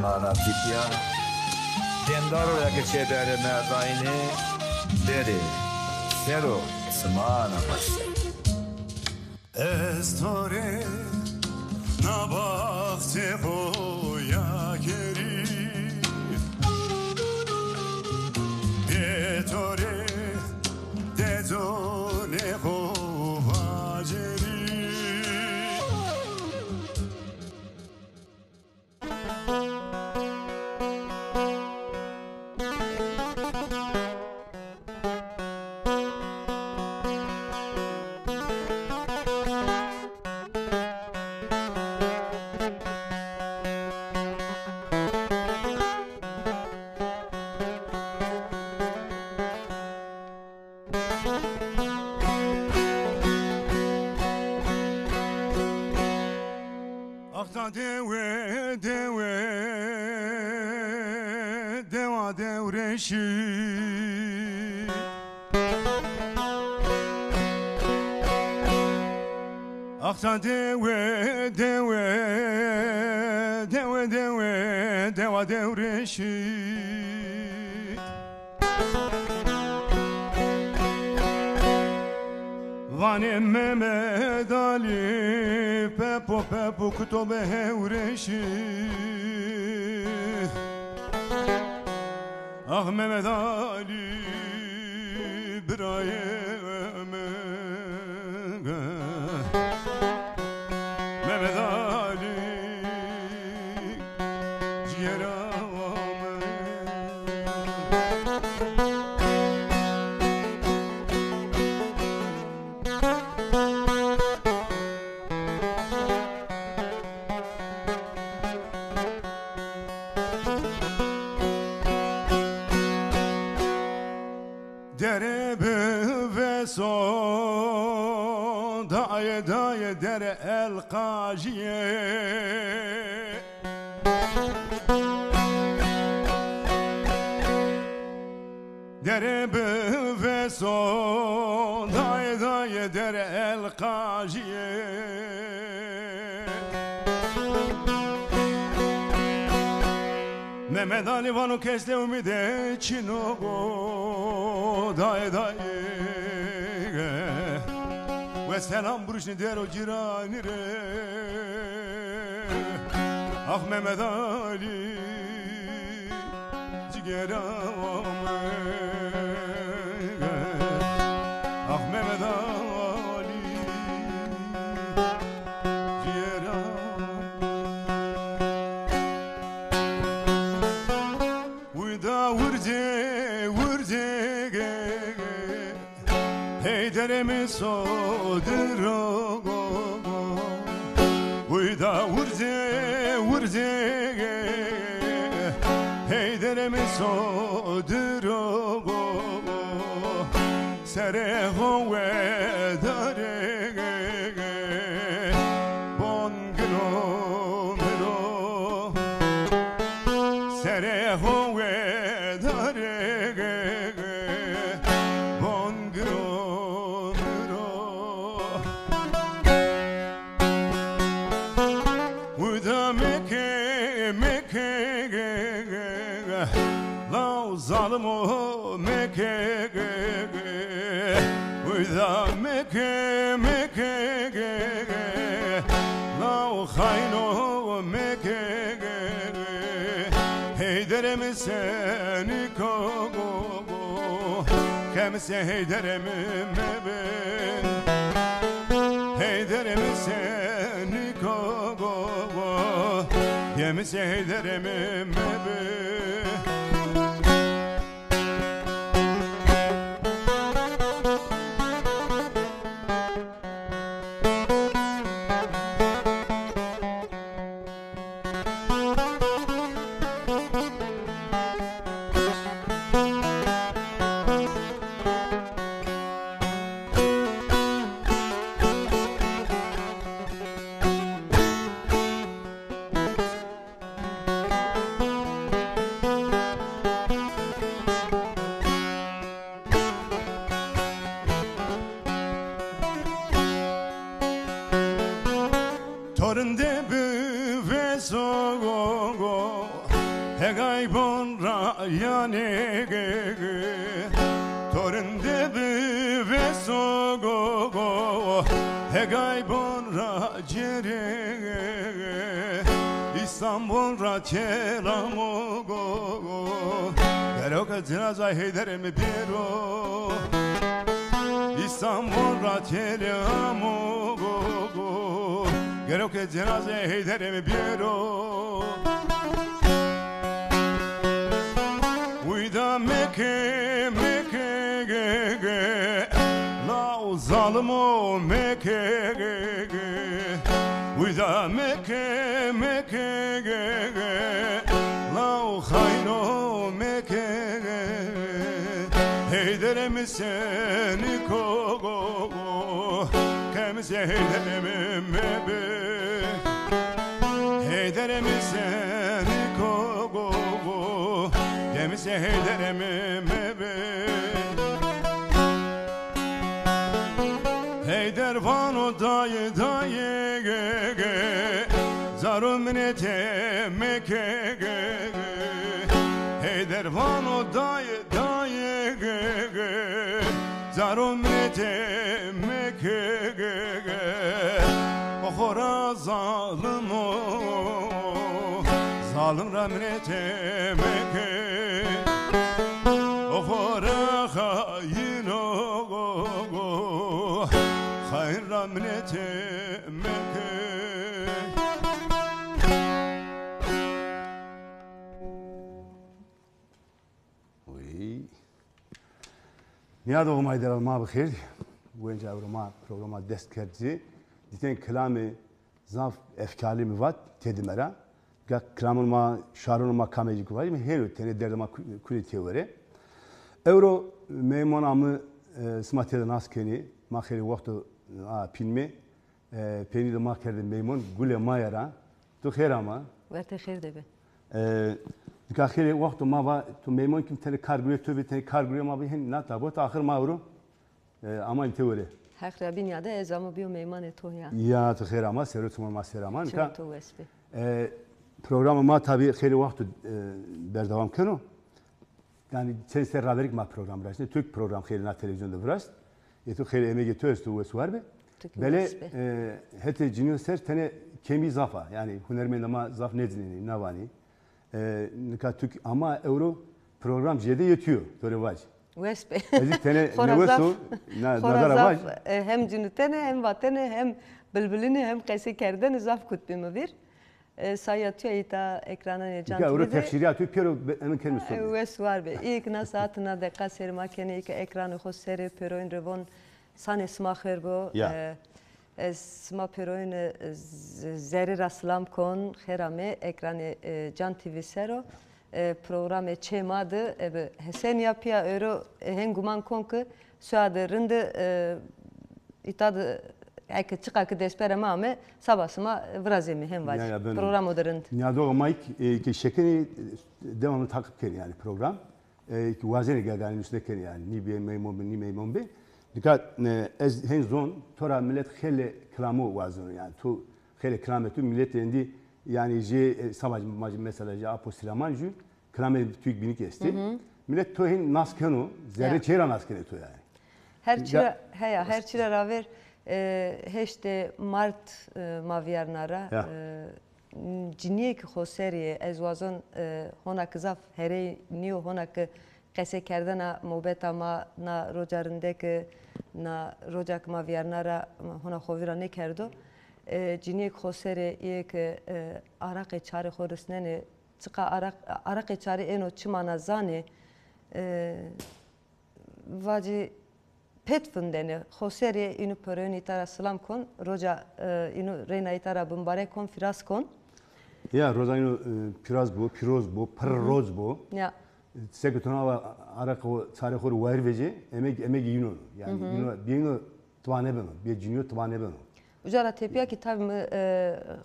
mara pitya Dendaro ya che dare merdaine dere Sero smana pasha Estore na bachte hoya geri Detore detone hova geri Dewe dewe deva devreşi Aksa dewe dewe dewe dewe deva devreşi Vani Mehmet Ali Pepo pepo kutobe hevreşi Ah Mehmet Ali Birayeme Mehmet Ali Ciğerame Dere ve son daye daye dere el kajiye Dere ve son daye daye dere el kajiye Mehmet Ali vanu kesle umide çino daye daye ve selam buruşni dero ciranire Ah Mehmet Ali cigerame Ah Mehmet Ali cigerame Heyderemi sodiro Uyda vurze Heyderemi sodiro Sereho ve dare Bon gro Sereho ve dare Zalim o Mekke Uyda Mekke Lao hain o Mekke Heyderemi seni kogo Kemse heyderemi meben Heyderemi seni kogo Kemse heyderemi meben Hegaybon rayane torinde ve sogo Hegaybon racere İstanbul raçelamogo Geroka cenaza heyderim biro İstanbul raçelamogo Geroka cenaza heyderim biro Uyda meke meke ge ge La zalimo meke ge ge Uyda meke meke ge ge La hayno meke ge Heyderem seni kogo Kemse heyderem mebe Heyderem seni kogo Kemse heyderem mebe Heyder vano daye daye ge ge Zarum minete meke ge ge Heyder vano daye daye ge ge Zarum minete meke ge ge Okhora zalim o Zalim ramnete meke Okhora hayin o Hayır ramnete meke Niyad olmayı der alma bixir. Bu önce programa dest kerdi. Diten kelamı zaf efkali mi vat tedimera. Ga kelamın ma şarun ma kamecik var mı? Her tane derdama kulite var. Euro meymonamı smatede naskeni maheri vakti filmi peni de mahkerde meymon gule mayara tu kherama. Verte kher debe. Dikahiri vakti ma va tu meymon kim tane kargüye tövbe tane kargüye ma bir hen nata bu ahir mavru ama intevore. Hakra bin yada ezamı biyo meyman eto ya. Ya tu kherama serutuma ma serama. Çerto vespe. Programı ma tabi khiri vakti berdavam keno. Yani sen raverik ma program rastne Türk program khirina televizyonda vrast. Yetu khiri emeği tövbe var be. Böyle hete ciniyor ser tane kemi zafa yani hunermen ama zaf nedeni navani. Nika Türk ama euro program jede yetiyor böyle var. Vespe. Ezik tane nevesu nazara var. Hem cinutene hem vatene hem bülbülünü hem kayse kerden zaf kutbimi bir. Sayatıyor ita ekrana ne can. Ya euro tefsiri atıyor pero emin kelime soruyor. Ves var be. İlk na saatına da kaser makine ilk ekranı hosere pero in revon san smacher bo. Sma peroin zeri raslam kon herame ekranı Can TV sero programı çemadı hesen yapıyor euro henguman konku suadı rinde itadı eke çıkakı desperama ama sabasıma vrazemi hem var program odarın. Ya doğru Mike ki şekeri devamlı takip kere yani program ki vazene geldiğini üstüne yani ni bir memon be. Dikkat ez henzon tora millet hele klamu vazını yani tu hele klametu millet endi yani je savaj mesela je apostilaman ju klame tüy binik esti millet to hin naskenu zerre çera naskene to yani her çira raver heşte mart maviyarnara ciniyek hoseriye ez vazon honak zaf here niyo honak qese kerdana mobeta ma na rojarındaki na rojak maviyarnara hona xovira ne kerdo ciniyek hoseri yek arak çare xorisnene çıqa arak çare eno çimana zane vaci petfundene hoseri inu peron itara salam kon roja inu reyna itara bumbare kon firas kon ya roja inu piroz bu perroz bu ya sekretona arak o çare xor var vece emek yino yani yino bieno twane ben bir junior twane ben ujara tepiya ki tabi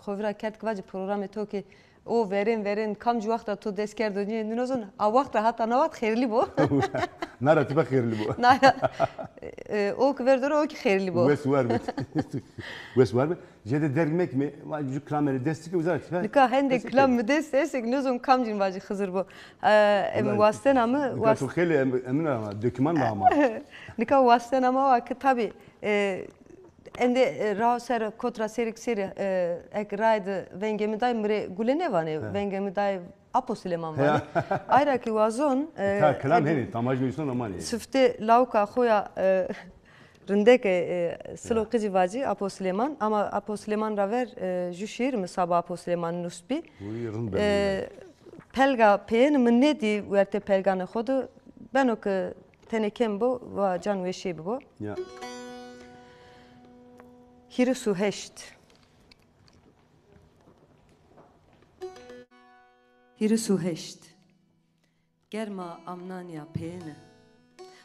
xovira kert kvaci program eto ki o verin kamcu vakta to desker dönüyor nozun a vakta hatta navat xerli bu nara tipa xerli bu O ki verdor o ki xeyirli bu. Wes var mı? Wes var mı? Jede dermek mi? Ju krameri destek uzarak. Nika hende klam mı destek nözüm kamcın bacı xızır bu. Em vasten ama Nika çok hele emin ama doküman mı ama? Nika vasten ama var ki tabi ende rauser kontra serik seri ek raydı vengemiday mire gulene vane vengemiday aposleman vane. Ayra ki vazon Ta klam heni tamaj neyse normal. Süfte lauka xoya rindek silo kızı vacı aposleman ama aposleman raver juşir mi sabah aposleman nusbi. Pelga peyn min nedi verte pelganı xodu ben o ki tenekem bu ve can ve şey bu. Ya. Hirisu heşt. Hirisu heşt. Germa amnanya peyne.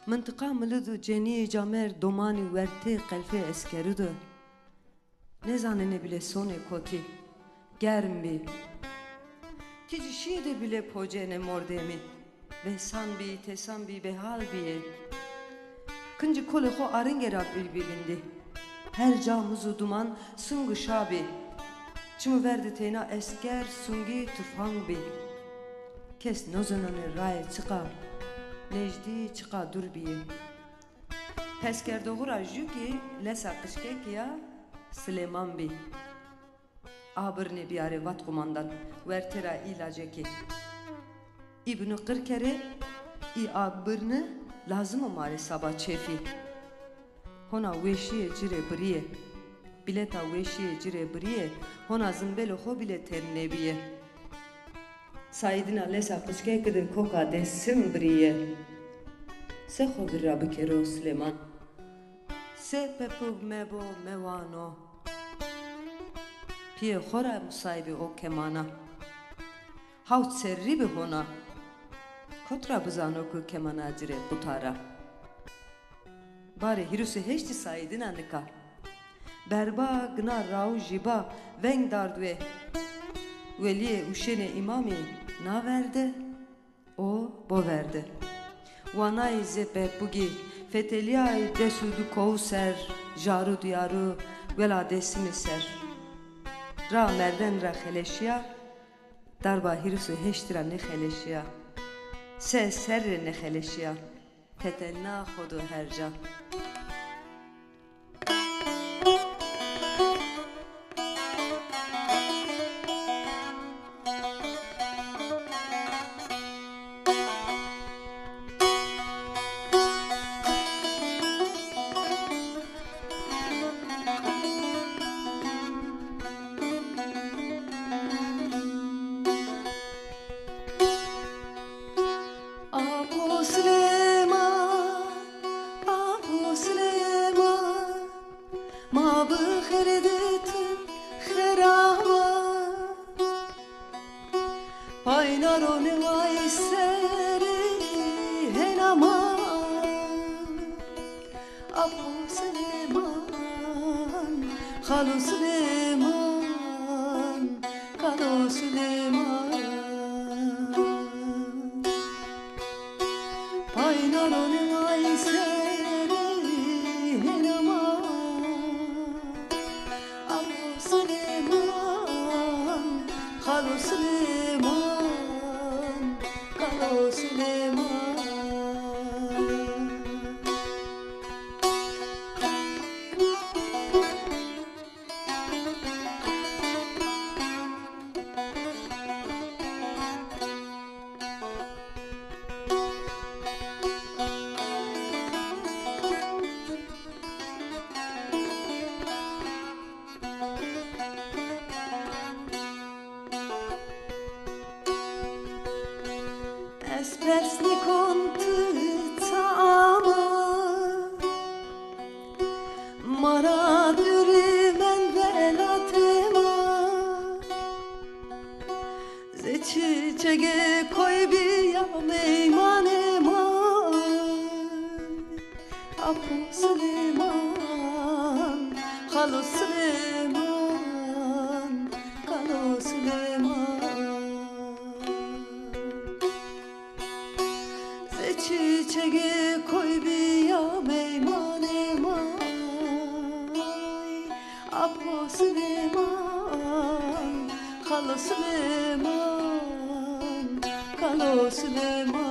Mıntıka mılıdu ceni camer domani verte kalfe eskerudu. Ne zanene bile sone koti. Germbi. Ticişi de bile pocene mordemi. Ve sanbi tesambi behal biye. Kıncı kolu ho arıngerab ilbilindi. Her camızı duman sungu şabi. Çımı verdi teyna esker sungi tufan bi. Kes nozananı ray çıka. Necdi çıka dur biye. Pesker doğura jüki lesa kışkek ya Süleyman bi. Abırne biyare vat kumandan vertera ilaceki. İbn-i Kırkere i abırne lazım umare sabah çefi. Hona weşiye cire briye. Bileta weşiye cire briye. Hona zimbelo ho bile ternebiye. Saidina lesa kışke kıdır koka desim briye. Se ho bir rabı kero Süleyman. Se pepug mebo mevano. Piye khora musayibi o kemana. Havt serri bi hona. Kotra buzano ku kemana cire butara. Bari hirusu heşti sayidin anika. Berba gna rau jiba veng dardwe. Veliye uşene imami na verdi. O bo verdi. Vanay zepe bugi feteliyay desudu kovser. Jaru diyaru vela desimi ser. Ra merden ra xeleşiya. Darba hirusu heştira ne xeleşiya. Se serre ne xeleşiya. Fetelna xodu herca. Çiçeği koy bir ya meyman. Süleyman, Kalo Süleyman, Kalo Süleyman.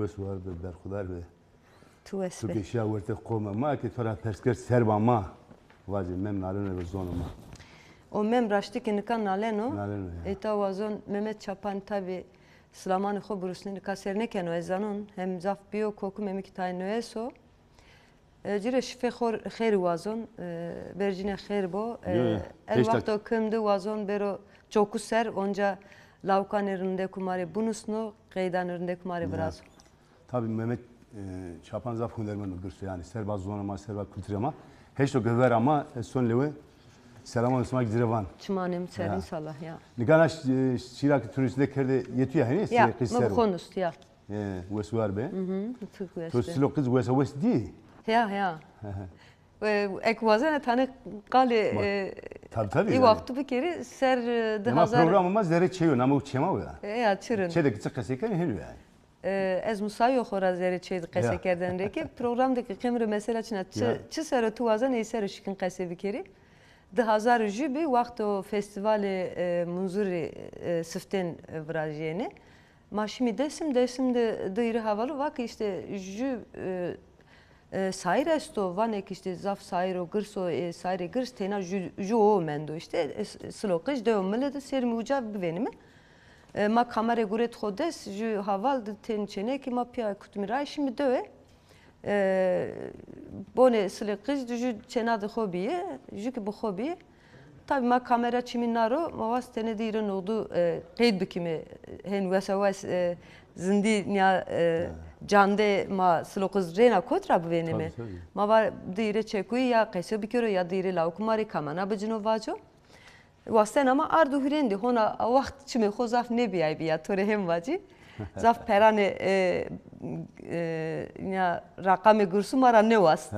وسوار به برخودار به تو تو اسبه کشیا ورته قوم ما که تو را پرسکر سربا ما واجی مم نالونه به زون ما O mem raştı ki nikan naleno. Naleno, ya. Eta vazon Mehmet Çapan tabi Slaman xo burusni nikaser neken o ezanun hem zaf biyo koku memik tay noeso. Cire şife xer vazon berjine xer bo. El Beş vakto kımdı vazon bero çoku ser onca lavkan erinde kumari bunusno qeydan erinde kumari biraz. Tabii Mehmet Çapan zaf hünermen olursa yani serba zonama serba kültürema hiç o göver ama son lewe selam olsun girevan. Çmanem ser Ya. inşallah ya. Nikanaş şirak turistde kerde yetiyor hani Ya, kısser. mı konust ya. Vesuar be. Tık To veste. silo kız wes di. Ya. Ek vazene tane kale Tabii. İyi vakti bir kere ser de Ama hazar. programımız zerre çeyiyor ama uçema ya. Ya çırın. Çede kısa kısıken helu yani. Ez musayo xora zeri çeydi qesekerden reki programdaki qimri mesela çina çi ser tu vazan ey ser şikin qese bir kere. De hazar jübi vakt o festivali munzuri siften vrajeni. Maşimi desim de dıyırı havalı vak işte jü sayır esto vanek işte zaf sayır o gırso sayır gırs tena jü o mendo işte slokaj de o mele de ser muca benim. Ma kamera guret xodes jü haval de tençene ki ma pia kutmiray şimdi döve. Bone slokaj jü çena de hobiye jü ki bu hobi. Tabii ma kamera çiminaro ma vas tene diren oldu qeyd bikimi hen vesavas zindi nya cande ma slokaz rena kotra bevenime. Ma var dire çekuy ya qese bikiro ya dire la kumari kamana bajino vajo. Vasten ama ardu hürendi hona vakt çime xozaf ne biyay biya tore hem vaji. Zaf perane ya rakame gursu mara ne vas.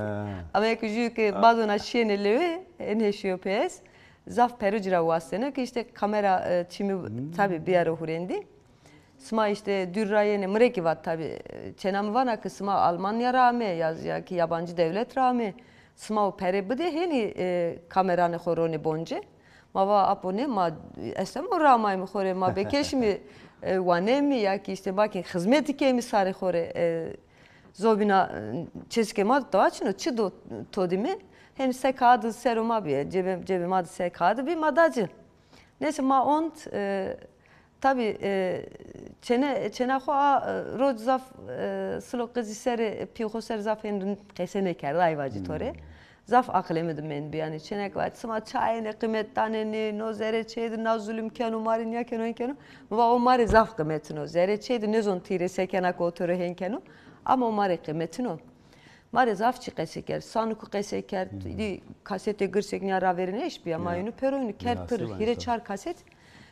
Ama ek jü ke bazona şene leve en heşiyo pes. Zaf perucira vastene ki işte kamera çimi tabi bir ara hürendi. Sma işte dürrayene mreki vat tabi çenam vana ki sma Almanya rağme ya ki yabancı devlet rağme sma o pere bide heni kamerane xorone bonce. Ma va apone ma esem o rağmay mı xore ma bekeşmi vanemi ya ki işte bakın hizmeti kemi sari xore zobina çeske ma daçno çi do todimi hem sekadı seruma bir cebim adı sekadı bir madacı. Neyse ma ont tabi çene xo rod zaf slo kızı ser piyo ser zaf en qesene kerdi ayvacı tore. Zaf aklemedim ben bir yani çenek var. Sma çayne kıymet taneni no zere çeydi na zulüm kenu marin ya kenu. Va o mari zaf kıymetino zere çeydi ne zon tire sekena ko tore hen kenu. Ama o mari kıymetino. Mare zaf çi qeseker sanuku qeseker di kasete girsek nyara verine iş bir ama yunu peroyunu ker pır hire çar kaset.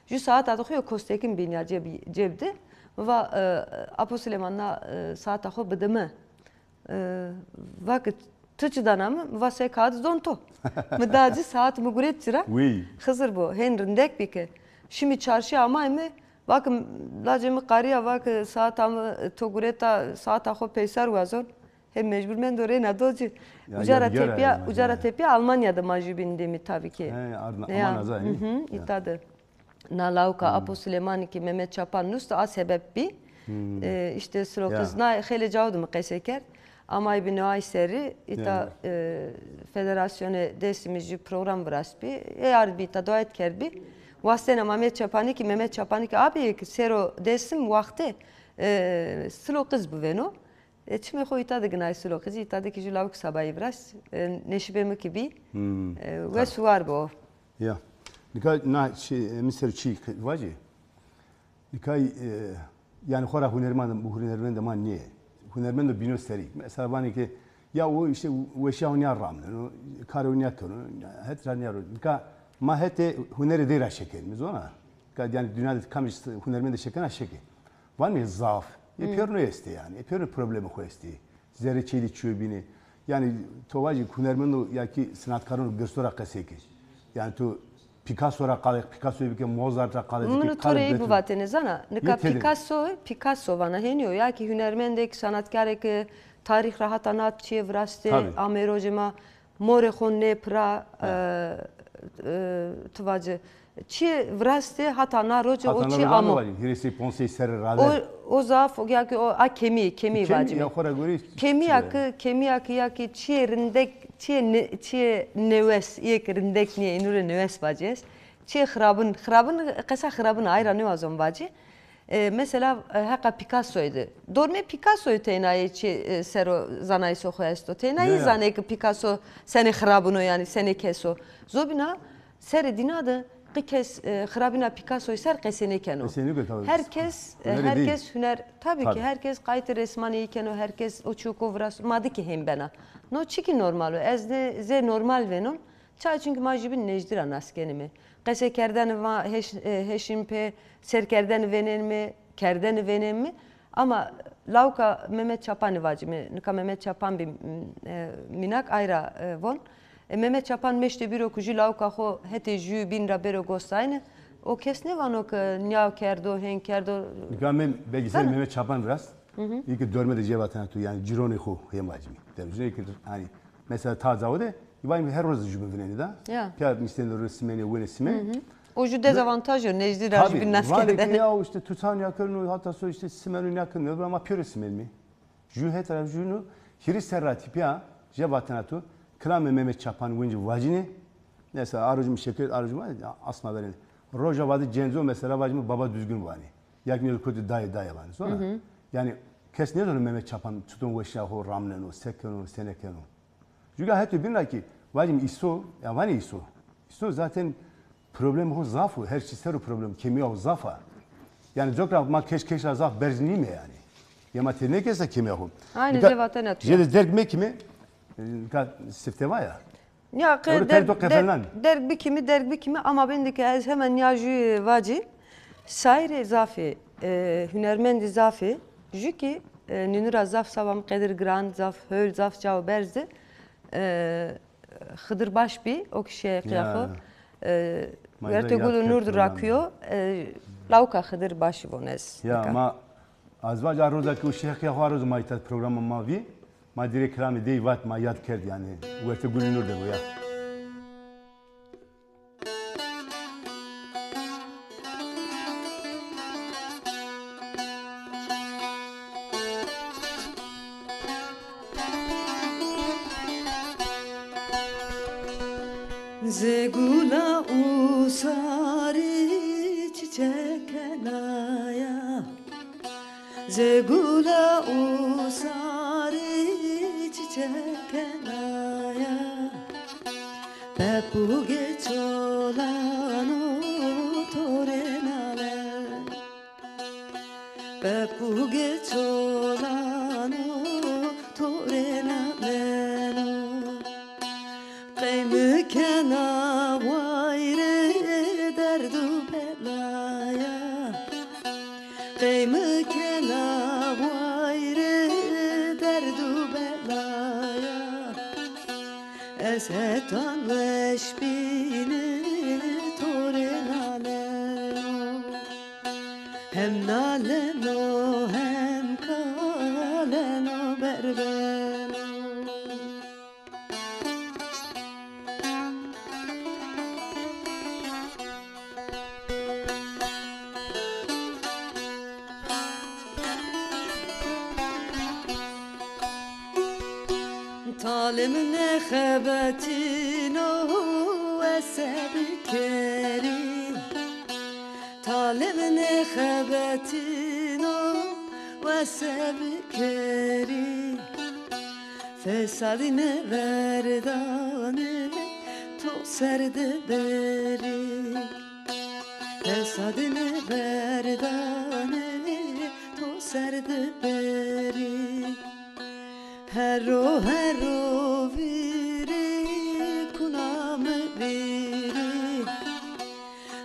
Ju saat adıxıyor kostekin bin ya cebde. Va aposlemanna saat axo bideme. Vakit tıçıdanamı va sekad zonto. Mıdacı saat muguret çıra. Hızır bu henrindek bike. Şimdi çarşı amayme. Bakın lacemi qariya vak saat amı togureta saat axo peysar vazon. Hem mecbur men de oraya docu. Ucara tepiye Almanya'da majibindimi tabii ki. Aman azay. İtadı. Na lauka Apo Süleymani ki Mehmet Çapan nusta a sebep bi. İşte sıra kız na hele cavdım keseker. Ama ibn Ayseri ita federasyonu desimici program vraspi. Eğer bir tadoyet kerbi. Vastena Mehmet Çapani ki abi sero desim vakti sıra kız bu veno. Çime koy itadı gnay sıra kız itadı ki julavuk sabayı vras. Neşibemi gibi. Ve suvar bu. Ya. Nikay na misal çi vacı. Nikay yani xora hunerman bu hunerman da man niye? Hunerman da bino seri. Mesela bana ki ya o işte o şey oynayar ramlı. Kar oynayar konu. Het oynayar. Nikay ma hete huneri değil aşekerimiz ona. Yani dünyada kamış hunerman da şeker aşeker. Var mı zaaf? Yapıyor ne iste yani? Yapıyor ne problemi koyesti? Zerre çeli çöbini. Yani tovacı hunerman da ya ki sanatkarın görsora kaseki. Yani tu Picasso'ra kalır, Picasso'yu bir Mozart'a kalır. Bunu toreyi bu vateniz ana. Nika Picasso vana heniyor ya ki hünermendeki sanatkar ki tarih rahat anat çiğ vraste amerojema morehon ne pra tuvacı çiğ vraste hata naroje o çiğ ama. Hiresi ponsey serer rade. O zaaf o ya ki o a kemi vacı. Kemi ya ki çiğ rindek çiğ neves yekerindek niye inure neves vacıyız. Çiğ xrabın kısa xrabın ayra ne vazon vacı. Mesela haka Picasso'ydu. Dorme Picasso'yu tenayi çi sero zanayı soxoyasto. Tenayi zanayı ki Picasso seni xrabını yani seni keso. Zobina seri dinadı kes xrabina Picasso'yu ser kesene keno. Herkes hüner tabii ki herkes kayıtı resmani keno herkes o çukovras madı ki hem bana. No çiki normal ez de ze normal venon. Çay çünkü majibin necdir anaskenimi. Kese kerden va heşimpe serkerden venenmi kerden venenmi ama lauka Mehmet Çapan vacimi nika Mehmet Çapan bir minak ayra von. Mehmet Çapan meşte bir okucu lauka ho hete jü bin rabero gostayne. O kes ne van o nyav kerdo hen kerdo. Nika belgesel Mehmet Çapan biraz. İyi ki dörmede cevatına tu yani cirone ho hemacimi. Tabii ki hani mesela taze o de İvayim her roz jübüneni da. Piyad mistenler resmeni ve resmeni. O jü dezavantajı necdi rajı bin naskerden. Tabii ya işte tutan yakın hatta so işte simenun yakın ama pür resmen mi? Jü het taraf jünu hiri serrati piya cevatına tu klam Mehmet Çapan winci vacini. Mesela aracım şeker aracım asma verin. Roja vadı cenzo mesela vacimi baba düzgün vani. Yakmıyor kötü dayı vani. Sonra yani kes ne zaman Mehmet Çapan tutun ve şaho ramleno sekeno senekeno. Çünkü hep bilirler ki vacim iso ya vani iso. İso zaten problem o zafı her şey seru problem kimya o zafa. Yani zokra ma keş zaf berzini mi yani? Ya ma ne kese kimya o. Aynı cevaten atıyor. Jede derg kimi ka sifteva ya. Ya derg bir kimi ama bendeki hemen yaju vaci sayre zafi hünermendi zafi jüki nünür zaf savam kadir grand zaf höl zaf cav berzdi. Hıdırbaş bir o kişiye kıyafı. Vertegulu nurdur akıyor. Lauka Hıdırbaş vonez. Ya ama azvac arroza ki o şeyh kıyafı arroza maytat programı mavi. Ma direkt krami dey vat ma yad kerdi yani. Vertegulu nurdur bu ya. Zegula usari çiçekelaya Zegula usari çiçekelaya Pepu geçolano torenale Pepu geçolano torenale Kıymıkena vayre derdu belaya Kıymıkena vayre derdu belaya Esetan veşbini torenaleno Hem naleno hem kaleno berbeno Talim ne xebetin o esebkerim Talim ne xebetin o esebkerim Fesadine verdane to serde beri Fesadine verdane to serde beri Hero viri kunam viri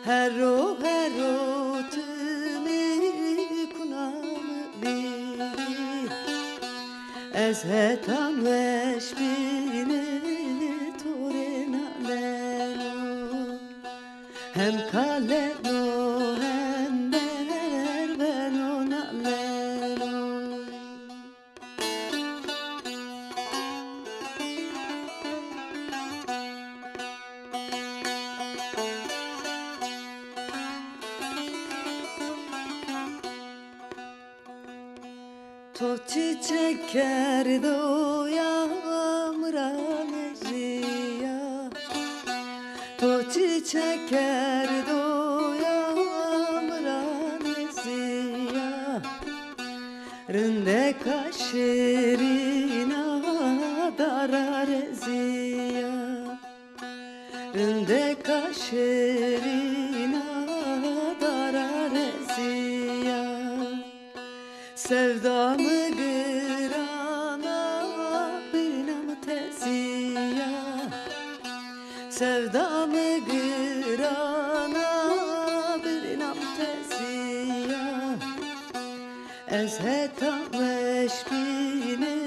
Hero tümi kunam viri Ez hetan veşbine torena leno Hem kaleno hem berbeno leno To çiçek kerdo yağmıran eziya To çiçek kerdo yağmıran eziya Rinde kaşerina darar eziya Rinde kaşerina darar eziya Sevdamı gırana binam teziya Sevdamı gırana binam teziya Ez hetan veşbine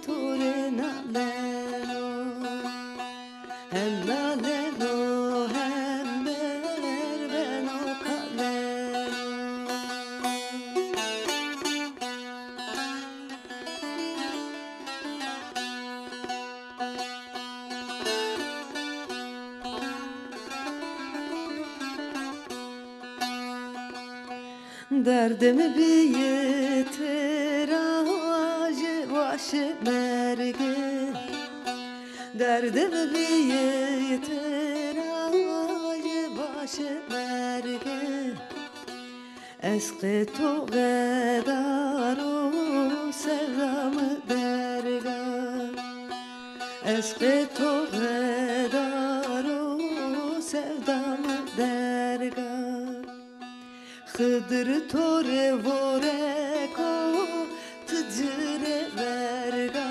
torena leno Hem laleno hem berbeno kaleno Derdimi bir yeter acı başı merge Derdimi bir yeter acı başı merge Eski to gedar o sevdamı derga Eski to gedar o sevdamı derga Hıdır tore voreko tıcıre verga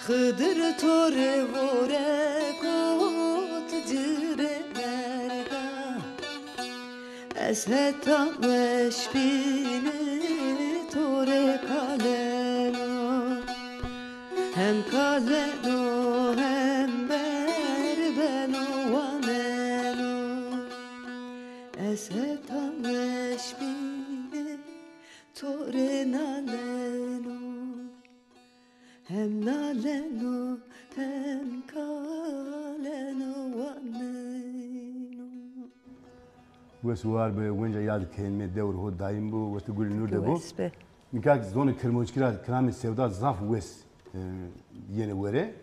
Hıdır tore voreko tıcıre verga Ez hetan veşbine tore kaleno Hem kaleno hem berbeno vaneno Ez hetan veşbine tore naleno Hem naleno hem kaleno vaneno وسوار به ونجا یاد کلمه دور هو دایم بو و تو گل نور دبو Vespe میگه زون کرموچکرا کرام sevda zaf wes yeni vere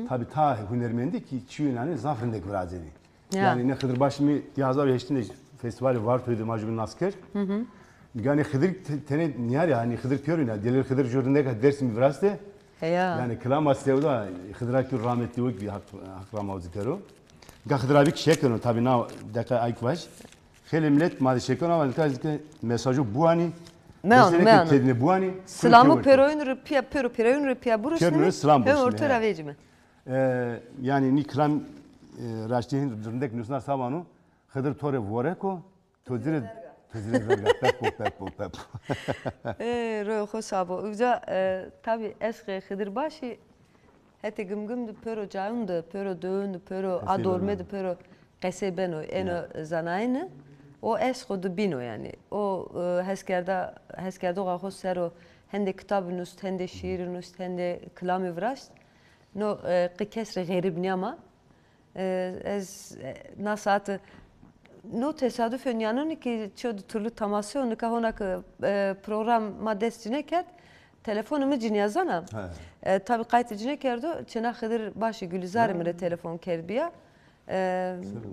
tabi ta hünermendi ki çiğnani zafrındaki vrazeni yani ne Hıdır başımı yazar yaştığında festivali var toydu macbun asker yani Hıdır tene niyar yani Hıdır piyoruna delir Hıdır jordunda kadar dersim vrazde yani klama sevda Hıdır'a ki rahmetli o bir hak ramazitero Hıdır abi şey konu tabi na dakika ayk var خیلی ملت ماده شکن آمد که مساجو بوانی من تدین بوانی سلامو پیروین رپیا بروش پیروین سلام هم بروش orta ravecime yani ni kram raştihin durumdaki nüsna sabanu Hıdır tore voreko tozire verga pep roy xosabo uca tabi eski Hıdır başı hete gümgümdü pero cayundu pero döndü pero adormedi pero qesebeno eno zanayne o eskodu bino yani o heskerda o sero hende kitabın üst hende şiirin üst hende klami vrast no qikesre gherib niyama ez nasat no tesadüfen yanını ki çoğu türlü taması onu kahonak program maddesine ket telefonumu ciniyazana. Tabii kayıtıcına kerdo. Çena Hıdır başı Gülizar'ı mire telefon kerbiya.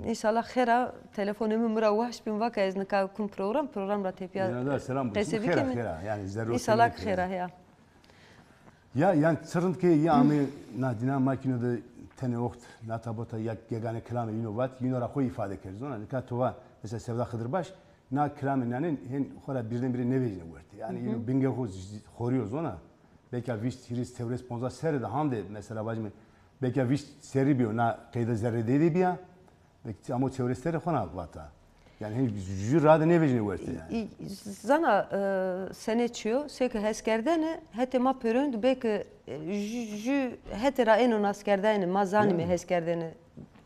İnşallah khera telefonumu mira vaş bin vaka ez nika kun program ra tepiya. Yani selam bulsun. Khera yani zerre. İnşallah khera ya. Ya yani sırrın ki ya amı na dinam makinede tane okt na tabota ya gegane kelamı inovat yunora koy ifade keriz ona nika tova mesela Sevda Hıdırbaş na kelamı yani hen khora birdenbire ne vecine verdi. Yani yine binge khoruyoruz ona. Belki viş tiris tevres ponza seri de hamde mesela bacım belki viş seri bir na kayda zerre dedi bir ya. Ama tevresleri khona vata. Yani hen jürada ne vecine verdi yani. Zana seneçiyor seki heskerdene hete ma pöründü belki jü hete ra enon askerdene mazani mi heskerdene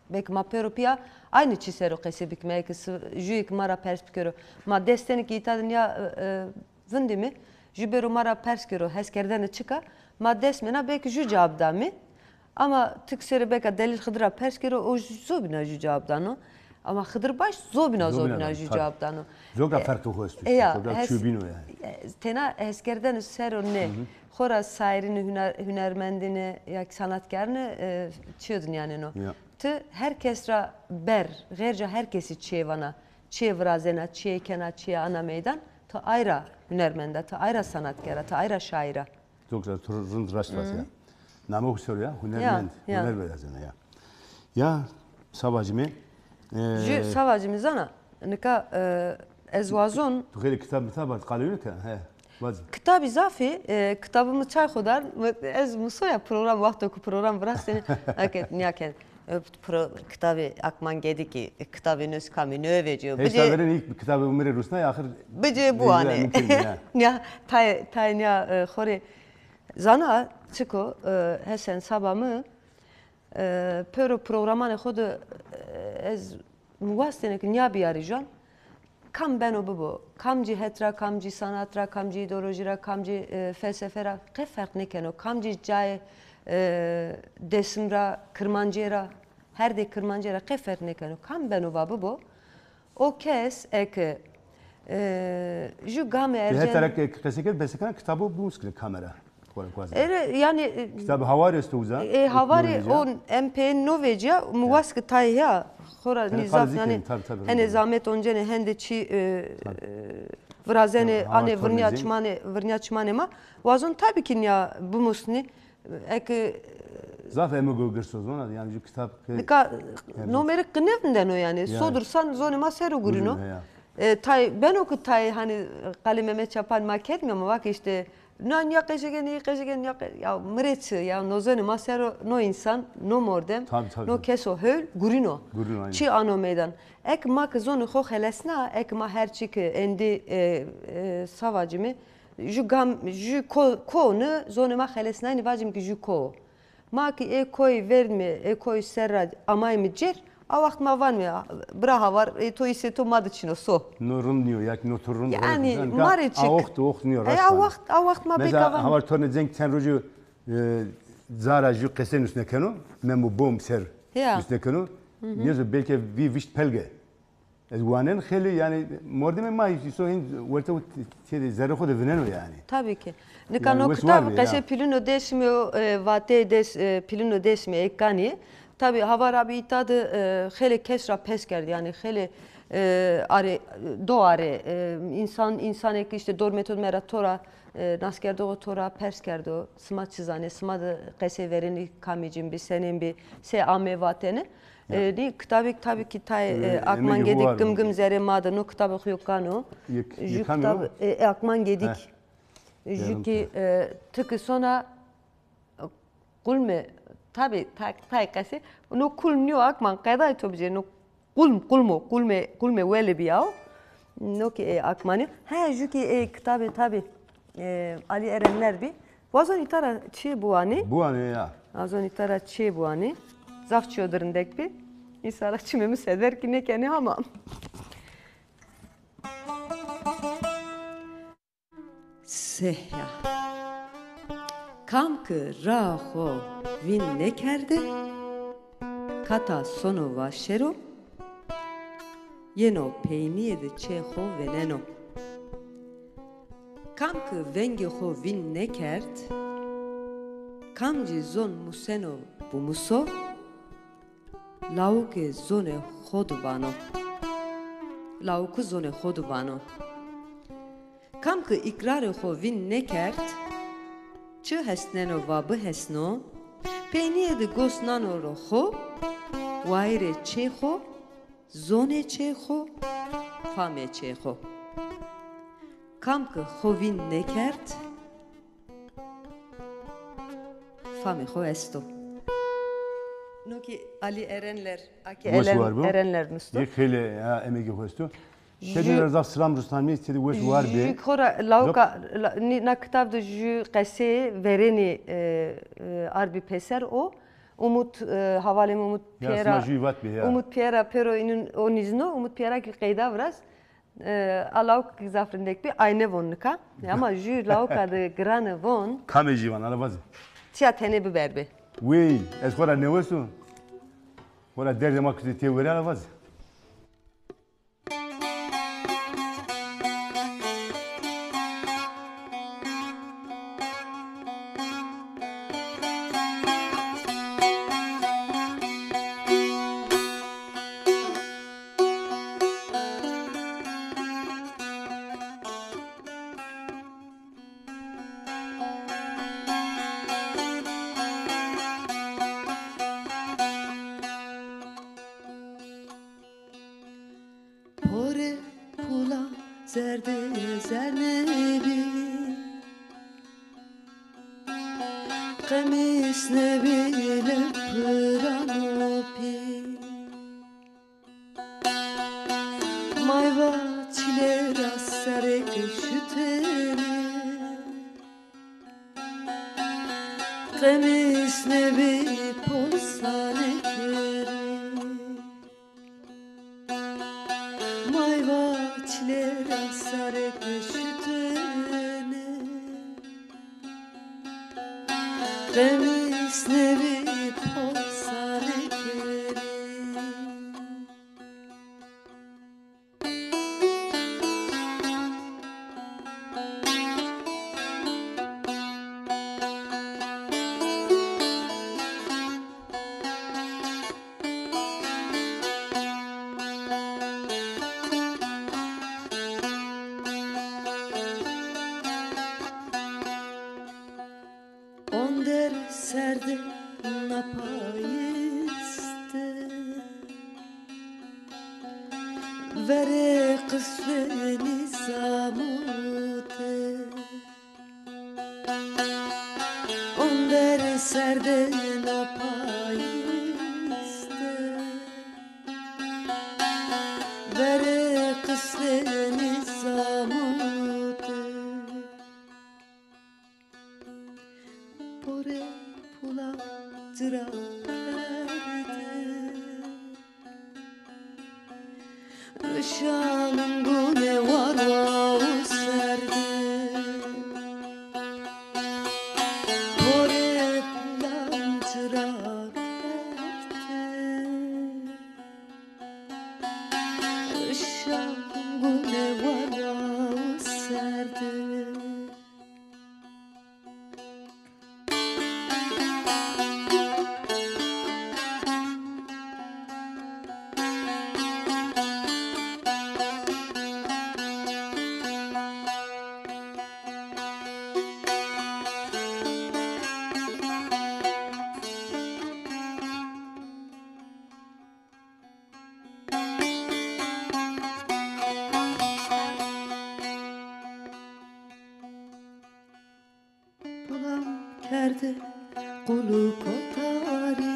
belki ma pörüpya aynı çisero kesebik belki jüik mara perspekero ma destenik itadın ya vindi mi jüberu mara perspekero heskerdene çıka ma desmena belki jü cevabda mi ama tıkseri belki delil Hıdır'a perspekero o zobina jü cevabdan ama Hıdırbaş zobina jü cevabdan o. Zoga farklı hoştu. Zoga çubino yani. Tena eskerden sero ne? Xora sayrini hünermendini ya sanatkarını çiyordun yani no. Tı herkesra ber, gerca herkesi çiyevana, çiyevrazena, çiyekena, çiye ana meydan. Ta ayra hünermende, ta ayra sanatkara, ta ayra şaira. Zoga rund rastlas ya. Namı husor ya, hünermend, hüner verazena ya. Ya savacımı. Jü savacımız ana. Nika ezvazon. Tu kheli kitab qalıyını ki. Kitab izafi, kitabımı çay kodar. Ez musoya program vakti ku program biraz seni. Aket niyaken kitabı akman gedi ki kitabı nüs kami nö veciyor. Hesaverin ilk kitabı umre Rusna ya ahir. Bıcı bu ani. Ya tay ya xore zana çıko hesen sabamı pöro programane xodu ez muvastenek niya biyarijan. Kam ben o bu. Kamci hetra, kamci sanatra, kamci ideolojira, kamci felsefera. Ne fark ne keno? Kamci cay desimra, kırmancera, her de kırmancera. Ne fark ne keno? Kam ben o bu. O kes ek ju game ergen. Heterak keseket besekana kitabı bu muskil kamera. Yani kitabı havari istuza. Havari on MP Novecia muvask tayya. Xora nizaf yani hani zahmet oncene hende çi vrazene ane vrnyaçmane ma vazon tabii ki ya bu musni ek zaf emo gırsoz ona yani şu kitap ka numeri kınevnden o yani sodursan zone ma seru gurino tay ben oku tay hani kalememe çapan maket mi ama bak işte nan yakışıgen ya mreçi ya nozone masero no insan no mordem no keso höl gurino çi ano meydan ek mak zonu xo xelesna ek ma herçik endi savacımı ju konu zonu ma xelesna ni vacım ki ju ko mak koy verme koy serra amay mı cer a vakt ma van mı braha var to ise to madıçino so nurun diyor ya noturun yani mariçik oxt diyor a vakt ma mesela havar torne cenk sen roju zara ju qesen üstüne kanu men bu bom ser üstüne kanu niye belki vi vişt pelge ezwanen kheli yani mordeme ma so hin verta şey zerre xod venen yani tabii ki nikano kitab qese pilino desmiyo vate des pilino desmiyo ekani tabii havar abi itadı kheli kesra pesker yani kheli are doğare insan ek işte dor metod meratora naskerdo tora perskerdo sma çizane sma da qese vereni kamicim bir senin bir se ame vatene ni tabii ki tay akman gedik gım zere madı no kitabı yokano kitabı akman gedik jüki tıkı sonra kulme tabii tay qese no kulmniyo akman qayda itobje no kulme vele biyao no ki akmani ha jüki kitabı tabii Ali Erenler bir vazon itara çi buani ya vazon itara çi buani zaf çodırındek bir İnsara çimemi seder ki ne kene ama sehya kam ki raho vin ne kerde kata sono vaşero yeno peyniye de çeho veneno Kam kı vengi ho vin nekert, kamci zon museno bu muso, lauke zone hodu vano. Lauku zone hodu vano. Kam kı ikrarı ho vin nekert, çı hesneno vabı hesno, peniye de gosnano roho, vaire çeho, zone çeho, fame çeho. Kam kı hovin nekert, fame ho esto. Noki Ali Erenler, Aki Erenler müstü. Yek hele ya emeği koystu. Şeyler zaf sıram Ruslan mi istedi bu var be. Jü kora lauka na kitabda jü qese vereni arbi peser o. Umut havalem Umut Piera. Umut Piera pero inin onizno Umut Piera ki qeyda vras. Alauk zafrindek bir aynı vonnuka. Ama jü lauka de grane von. Kameci van alabazı. Tia tene biber be. Oui, es kora ne olsun? Kora derde maksudu te vere alabazı. Kerde kulu patari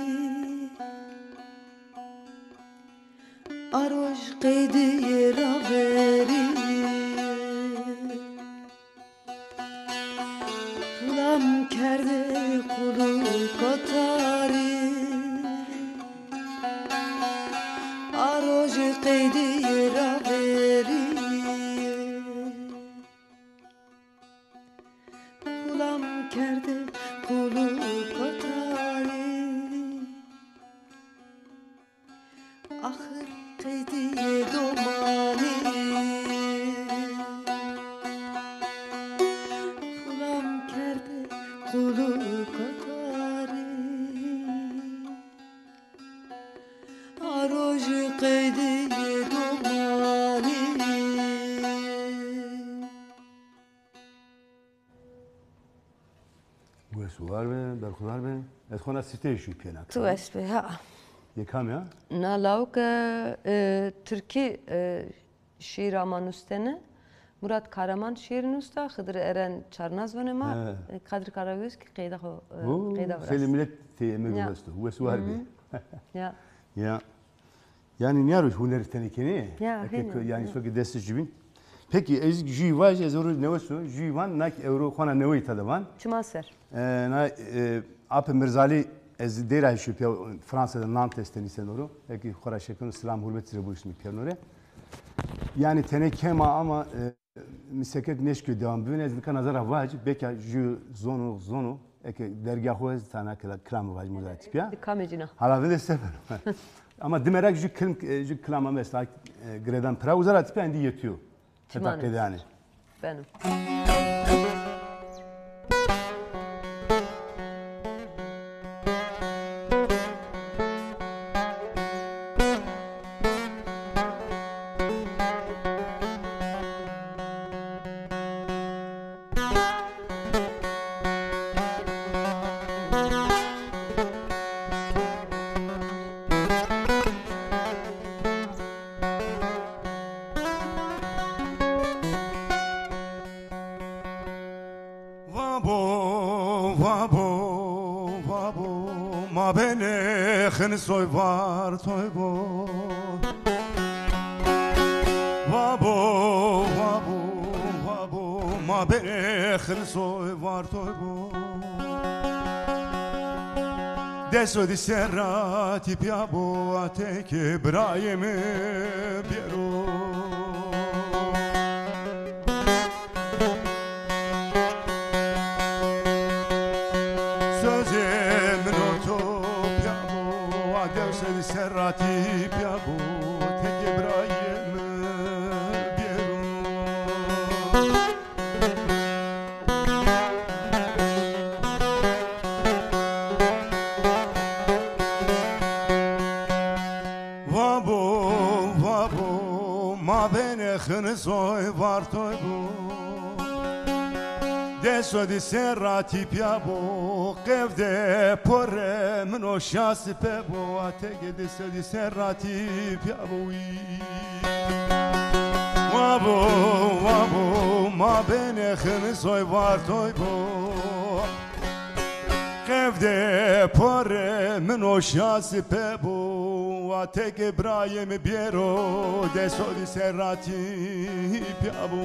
سوار به برخوردار به ادخونه سیته شو پینا تو اسبه ها یکم یا نالاوک ترکی şiir amanustene Murat Karaman şiirin usta Hıdır Eren Çarnaz ve ma Kadir Karagöz ki kıyda خیلی millet teyemmül bastı ve suvar be ya ya yani ne arıyor huner tenekeni Ya, yani soki desti jibin peki ez jivaj ez oru nevesu jivan nak euro khana nevi tadavan Çumaser na ap Mirzali ez dera şu Fransa'da Nantes'ten isen oru ki khara şekun selam hürmet size bu ismi pernore yani tenekema ama miseket neşkü devam bugün ez kan nazara vaj beka ju zonu eke dergahı ez tana kram vaj model tipya Kamecina hala vele sefer ama demerek ju klama mesela gredan pra uzara tipya indi yetiyor Çimane yani benim soy var toy bo vabo ma bekhl soy var toy bo deso di serrati piabo a te che braime piero serrati piabo te quebraiem biero vabo ma bene khne soy vartoy bo deso di serrati piabo qevde porre mno shas pebo atege deso di serrati piabo vabo ma bene khne soy vartoy bo qevde porre mno shas pebo atege braiem biero deso di serrati piabo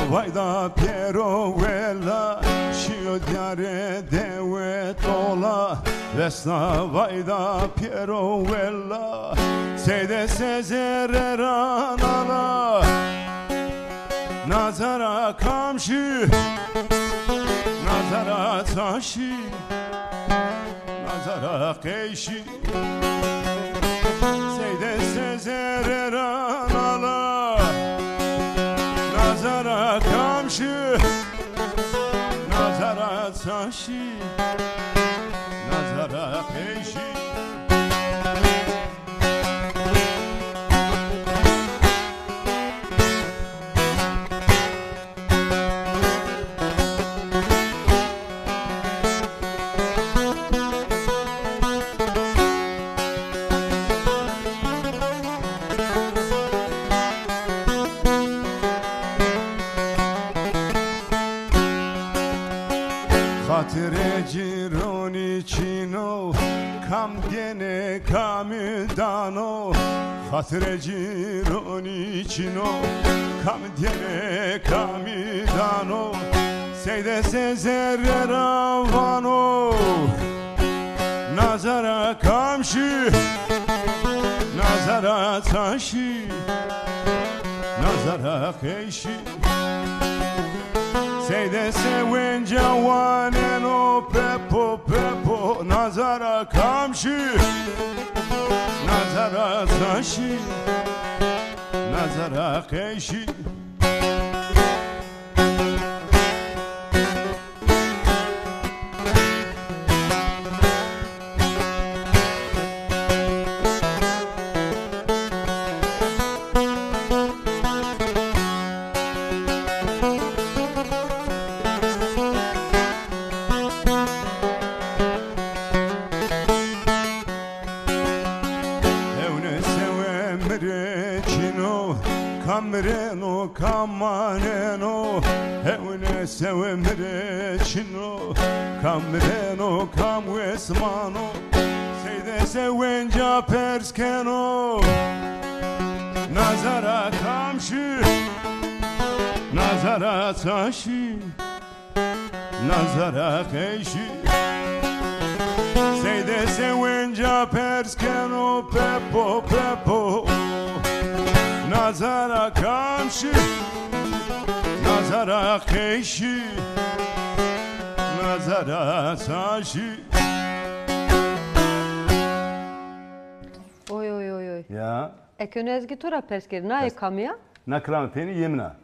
Vayda Piero vela Şio diare deve tola Vesna vayda Piero vela Seyde sezereran ala Nazara kamşı Nazara taşı Nazara keyşi Seyde sezereran ala Nazara kamşı Nazara taşı Nazara peşi Gironi Cino Cam viene Camildano Fatre Gironi Cino Cam viene Camildano Seyde sezer ravano Nazara kamşı Nazara taşı Nazara keşi Seyde seven cawanen o pepo pepo Nazara kamşı Nazara taşı Nazara keşi Kamreno kamaneno Hevne sevemre çino Kamreno kamwesmano Seyde sevenca perskeno Nazara kamşı Nazara taşı Nazara keşi Seyde sevenca perskeno Pepo pepo Nazara kamşı Nazara keşi Nazara taşı Oy oy oy oy. Ya. Ekönü ezgi tura persker na ekamya? Na kram peni yemna.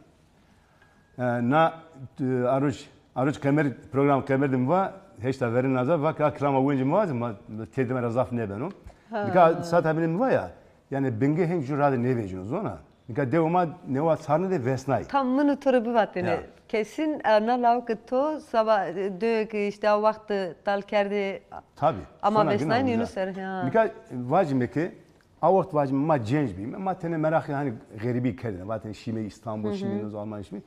Na aruç kemer program kemerdim va heşta verin nazar va ka krama oyuncum var ama tedime razaf ne benim. Nika sat benim var ya. Yani benge heng jurade ne veciniz ona. Nika devama ne var sarne de vesnay. Tam mını tura bir vatene. Kesin na lavk to sabah dök işte o vakti tal kerdi. Tabi. Ama vesnay Yunus er. Nika vacime ki avakt vacime ma genç biyim. Ma tene merak yani garibi kerdine. Vaten şime İstanbul, şime Almanya şime.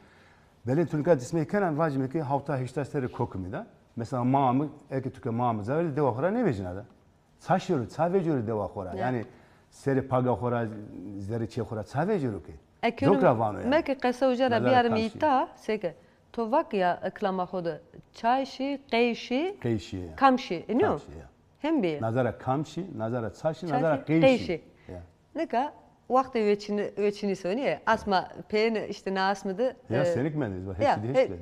Belen Türkiye disme kenen vacime ki hafta heşta seri kokumida. Mesela mamı, eki Türkiye mamı zaveli deva khora ne vecina da. Saşıyor, savecyor deva khora. Yani seri paga khora, zeri çe khora savecyor ki. Ekönü mek qesa ujara biarım ita seke. To vak ya aklama khoda. Çayşi, qeyşi, kamşi. Ne? Hem bir. Nazara kamşi, nazara çayşi, nazara qeyşi. Neka vakti veçini söylüyor. Asma pen işte ne asmadı. Ya senik meniz var. Hepsi de hepsi.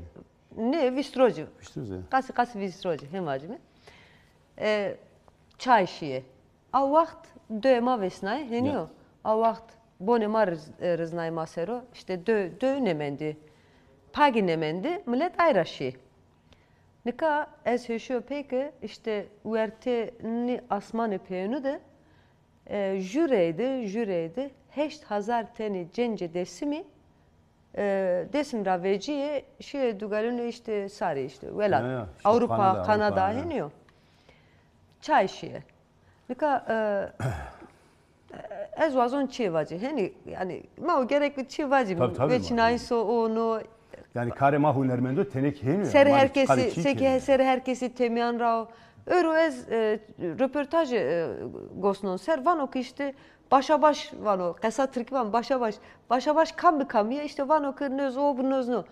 Ne vistrocu. Vistrocu. Kasi vistrocu hem vacime. Çayşiye. A vakt döma vesnay heniyor. A vakt bonema rıznay masero işte dö nemendi. Pagi nemendi millet ayraşı. Nika ez heşiyor peki işte uerte ni asmanı peynu de jüreydi. 8000 tane cence desimi desim raveciye şey dugalunu işte sarı işte velat Avrupa Kanada heniyor. Çayşiye. Nika ez vazon çivacı hani yani ma gerekli çivacı veçinayso onu yani karema hunermendo tenek heniyor. Ser herkesi temiyan rav Öro ez röportaj gosnon ser vano ki işte başa baş vano kesa Türk van başa baş kam ya işte vano ki nöz o bu nöz no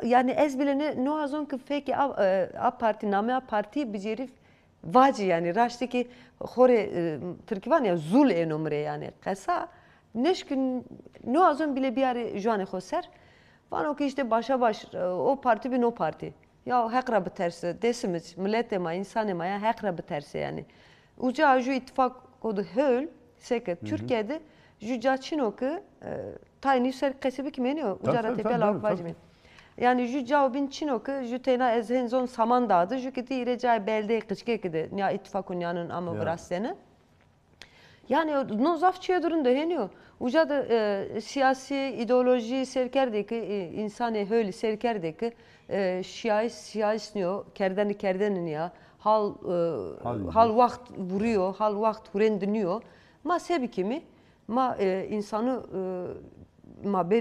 yani ez bile ne azon ki feki a parti name parti bicerif vacı yani raştaki hore Türk van ya zul enomre yani kesa neşkin ne azon bile bir ara juane khoser vano ki işte başa baş o parti bir no parti ya hekra biterse desimiz millete ma insane ma ya hekra biterse yani uca ju ittifak kodu höl seke Türkiye'de ju caçino ki tayni ser kesibi kimeniyor ucara tepe lavvacmi yani ju cevabin çino ki ju tena ezhenzon saman dağdı ju kiti irecay belde kıçke kide ya ittifakun yanın ama brassene yani nozafçıya durunda heniyor uca da siyasi ideoloji serkerdeki insane höl serkerdeki şiayisniyor kerdenin ya hal vakt vuruyor hal vakt hurendiniyor ma sebi kimi ma insanı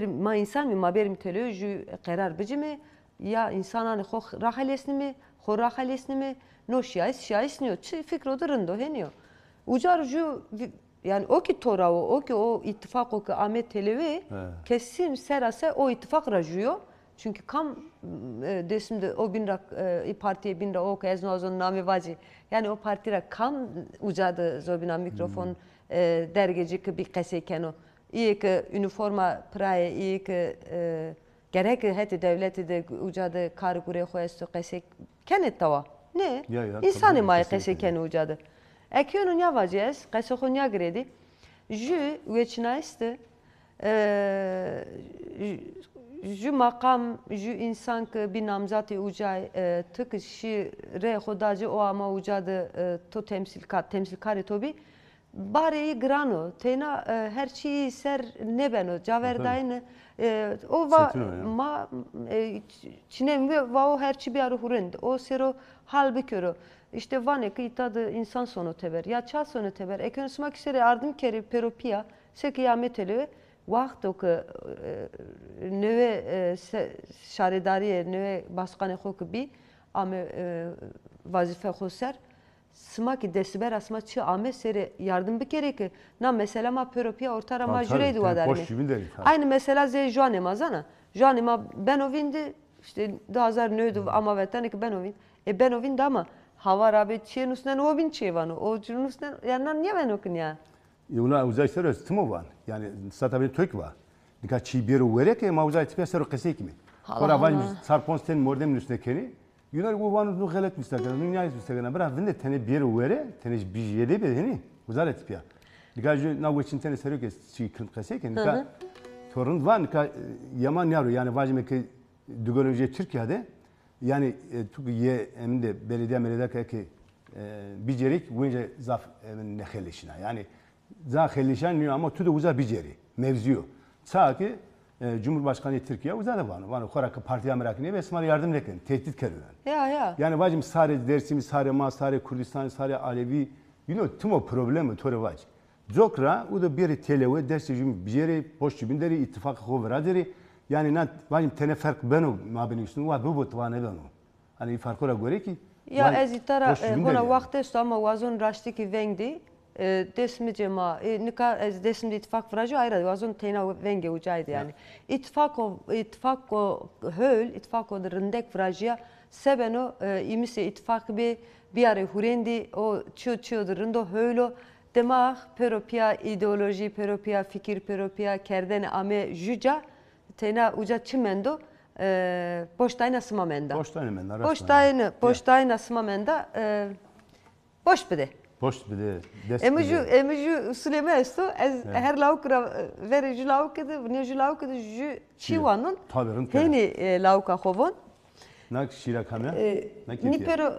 ma insan mi ma berim televizyü karar bicimi ya insanane xo rahalesni mi xo rahalesni mi no şiayisniyor fikro durunda heniyor ucar ju yani o ki torao o ki o ittifak o ki Ahmet Televi kesin serase o ittifak rajuyor Çünkü kam desimde o binrak partiye binra o ki ez nazon nami vaci. Yani o partira kam ucadı zobina mikrofon dergeci ki bir keseyken o. İyi ki üniforma praye, iyi ki gerek heti devleti de ucadı karı kure koyestu kesek kenet tava. Ne? İnsanı maya keseyken ucadı. Ekiyonun ya vaciyes, kesekon ya gredi. Jü veçinayistı. Jü makam, jü insan ki bir namzatı ucay tık şi re hodacı o ama ucadı to temsilkari tobi. Bari grano, tena her şeyi ser ne beno, caverdayını o va ma çinem ve va o her şeyi bir arı hurend. O sero hal bikörü. İşte vane ki itadı insan sonu teber. Ya çal sonu teber. Ekonomismak isere ardım kere peropia se kıyameteli vakt o ki növe şaridariye növe baskanı hoku bi ama vazife hoser. Smaki desiber asma çı ame seri yardım bir kere ki na mesela ma peropia ortara ma jüreydi vadarmi. Aynı mesela ze Joanne mazana. Joanne ma Benovindi işte 2009 ama vetani ki Benovin. Benovindi ama hava rabe çiğ nusnen o bin çiğ vanu. O nusnen yandan niye ben okun ya? Yuna uzay sero timo van. Yani satabil tök var. Dika çiğ bir uğre ki ma uzay tipe sero kesek mi? Kora van sarponsten mordem nusnekeni. Yunar bu vanı nu galet müstakana, dünyayı müstakana. Bırak vinde tane bir uğre, tane bir yedi bir hani uzay tipe. Dika ju na geçin tane sero kes çiğ kesek ki dika torun van dika yaman yavru yani vacime ki dügoloji Türkiye'de yani Türkiye eminde belediye ki bicerik önce zaf nehelişine yani zahhelişen niye ama tüde uza biceri mevziyo. Sağ ki Cumhurbaşkanı Türkiye uza da var. Var korak partiye merakını ve esmar yardım lekin tehdit keriyor. Ya. Yani vacim sare dersimi sare ma sare Kürdistan sare Alevi tüm o problemi tore vac. Zokra o da bir telewe dersi jüm biceri boş binderi ittifak hovraderi yani ne vacim tane fark beno ma beni üstün var bu tane beno. Hani farkora göre ki ya ezitara hona vakte ama vazon raştı ki vendi desmice ma nika ez desmde ittifak vrajı ayrı vazon tena venge ucaydı yani. İttifak o höl ittifak o rındek vrajıya sebeno imise ittifak bir ara hurendi o çio rındo hölo demah peropia ideoloji peropia fikir peropia kerdene ame juja tena uca çimendo boştayna sımamenda. Boştayna sımamenda boş bide. Boş bide. Emiju Süleyman esto her laukra verici laukede ne laukede ju çivanın heni lauka hovon. Nak şira kamya.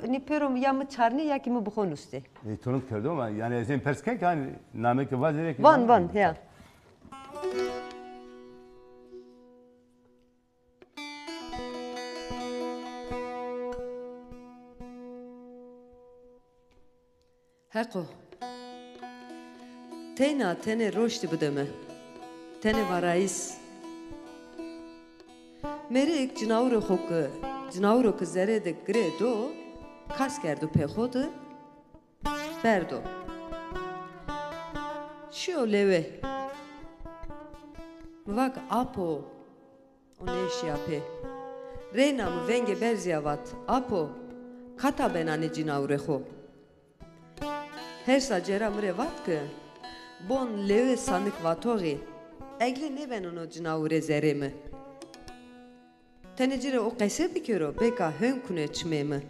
Ni pero yamı çarni ya kimi bukhon uste. Torun kerdi ama yani ezen persken yani namek vazirek. Van ya. Heko. Tene roşti budeme. Tene varais. Merik cinauro ku zere de gredo kas kerdu pehodu berdo. Şio leve. Mvak apo oneşi ape. Reyna mı venge berziavat apo kata benane cinaureho. Her sacera mrevat ki bon leve sanık vatoği egle ne ben onu cinaure zeremi. Tenecire o kese bikero beka hön kune çmemi.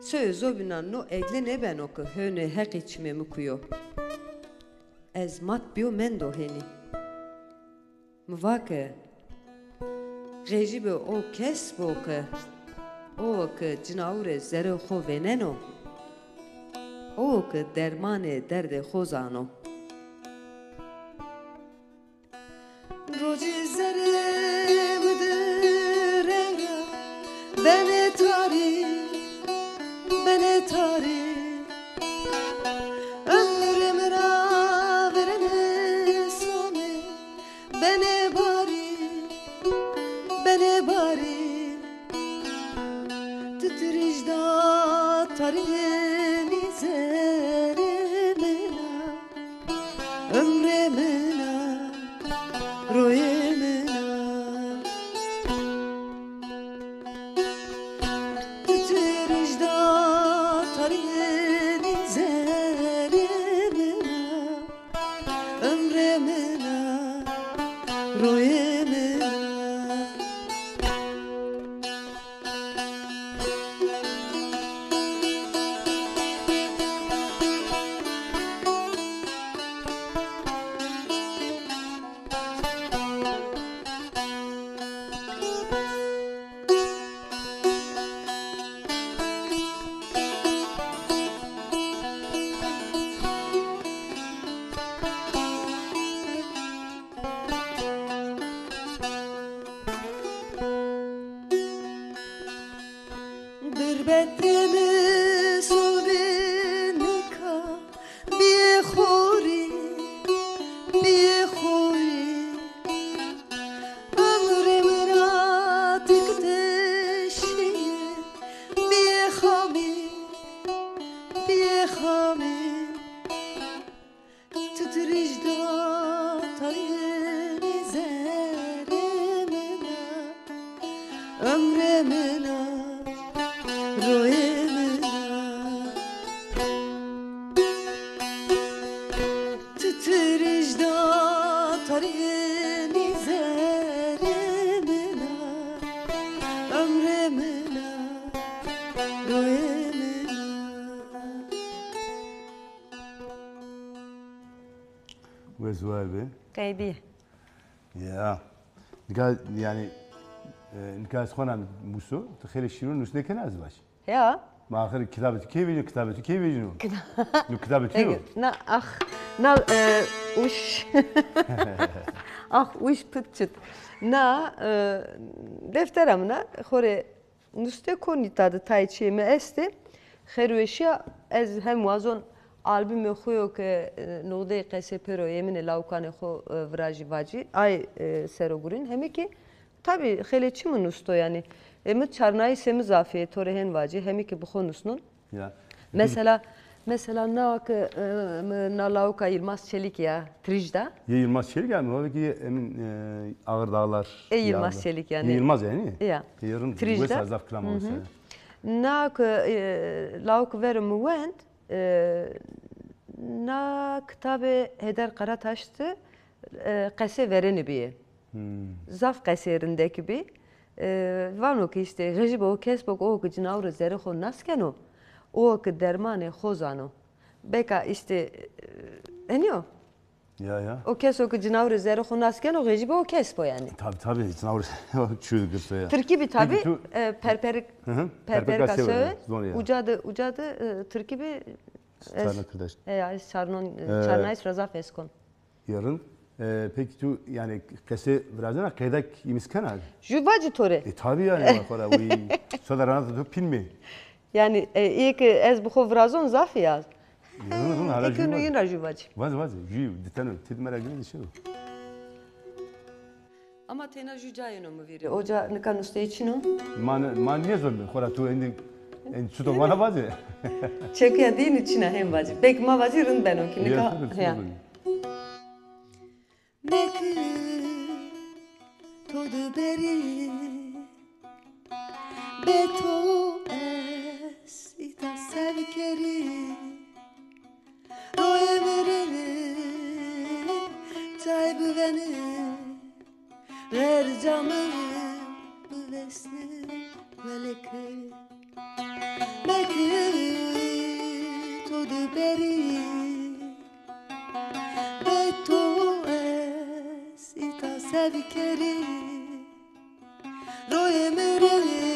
Söz zobinan no egle ne ben oku höne hek içmemi kuyo. Ez mat biyo mendo heni. Mvake rejibe o kes boke o ki cinaure zere ho veneno. O ki dermane derde hozano. Roji zere bıdırega bene tari ömrüm ra verene sone bene bari titricda tarihini zeremena ömremena royemena روی وزوال به قیدی يا نقال يعني نقال خونا موسو تخيل شيرون نوس دكنا ازواج یا ما اخر كتابتي كيف يجي كتابتي كيف يجي نو كتابتي نه اخ نه uş ah uş pıtçıt na defteramna xore nuste konitadı tayçime esti xerweşya ez hem wazon albüm xuyo ke node qese pero yemin laukane xo vraji vaji ay serogurin hemi ki tabi xeleçi mi nusto yani emi çarnayı semi zafiye torehen vaji hemi ki bu konusnun ya mesela na lauka Yılmaz Çelik ya Trijda Yılmaz Çelik yani oradaki emin ağır dağlar Yılmaz Çelik yani Yılmaz yani ya yarın Trijda zaf kram olsa na lauk verim went na kitabı Heder Karataş'tı qese vereni bir zaf qaserindeki bir vano ki işte rejibo kesbok o ki cinavr zeri xo naskeno o ki dermane xozano beka işte eniyor ya o kes o ki cinavr zeri xo naskeno rejibo o kesbo yani tabi cinavr çürü gırsa ya Türkiye tabi perperik asö ucadı Türkiye bir Çarnayız Raza Feskon. Yarın peki tu yani kese birazdan kaydak imiskana. Juvacı tore. Tabii yani para bu sodaranı tu pilmi. Yani ilk ez bu vrazon zaf ya. Yarın hala juvacı. İlk gün juvacı. Vaz juv ditano tidmara gibi şey. Ama tena jujayno mu veri. Oca nikan usta için o. Man niye zor mu? Kora tu en çuto bana vaz. Çünkü ya din içine hem vacı. Pek ma vacı rın ben o ki nika. Ya. Mekü todu beri beto es ita sevkeri roye vereni taybı beni ver camı vesni velekü mekü todu beri beto es ita sevkeri roye vereni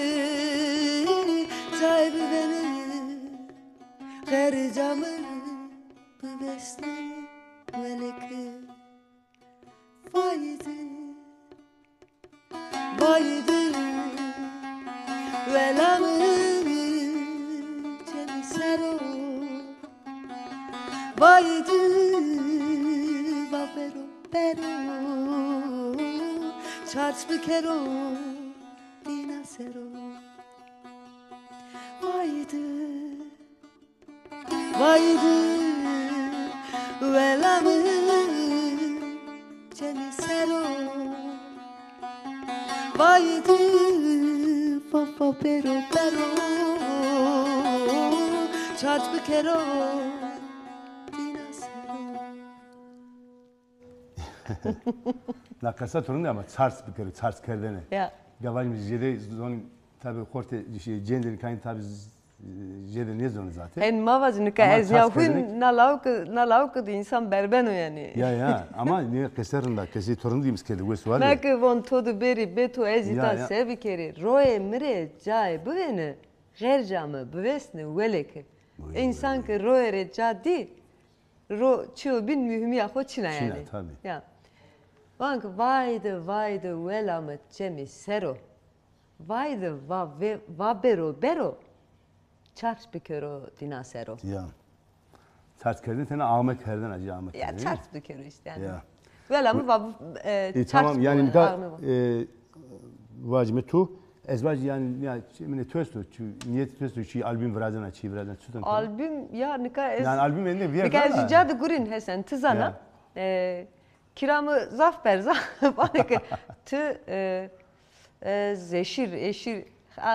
taybı beni ver camı vesni velekü vaydı velamı cemisero vaydı vapero pero çarçbı kero dinasero vaydı velamı cemisero vaydı fafa pero çarçbı kero dinasero Na kasa torun ama çars bir kere çars kerdene. Ya. Gavajım jede zon tabi korte şey cendin kayn tabi jede ne zonu zaten. En mavazını ka Ama ez ya çars kerdenek- hun na lauk de insan berbeno yani. Ya ama niye keserinde kesi torun diyeyim kedi wes var ya. Mek von todo beri beto ez Ya, ita ya. sevi kere roye mire cay buvene gerjamı buvesne veleke. İnsan ki roye re jadi ro çu bin mühimi ya hoçina Çina, yani. tabii. Ya. Vank vayde velamet cemi sero. Vayde va bero. Çarş bikero dinasero. Ya. Çars kerdene tane Ahmet kerden acı Ahmet. Ya kerdene. çarş bikero işte yani. Ya. Velamet va Tamam yani nika vacime tu ezvaj yani ya mine tösto niyet tösto çi albüm vrazana çi vrazana tutan. Albüm ya nika ez Yani albüm elinde bir nika ez yer. jad gurin hesen tızana. Kiramı zafber bana ki tı eşir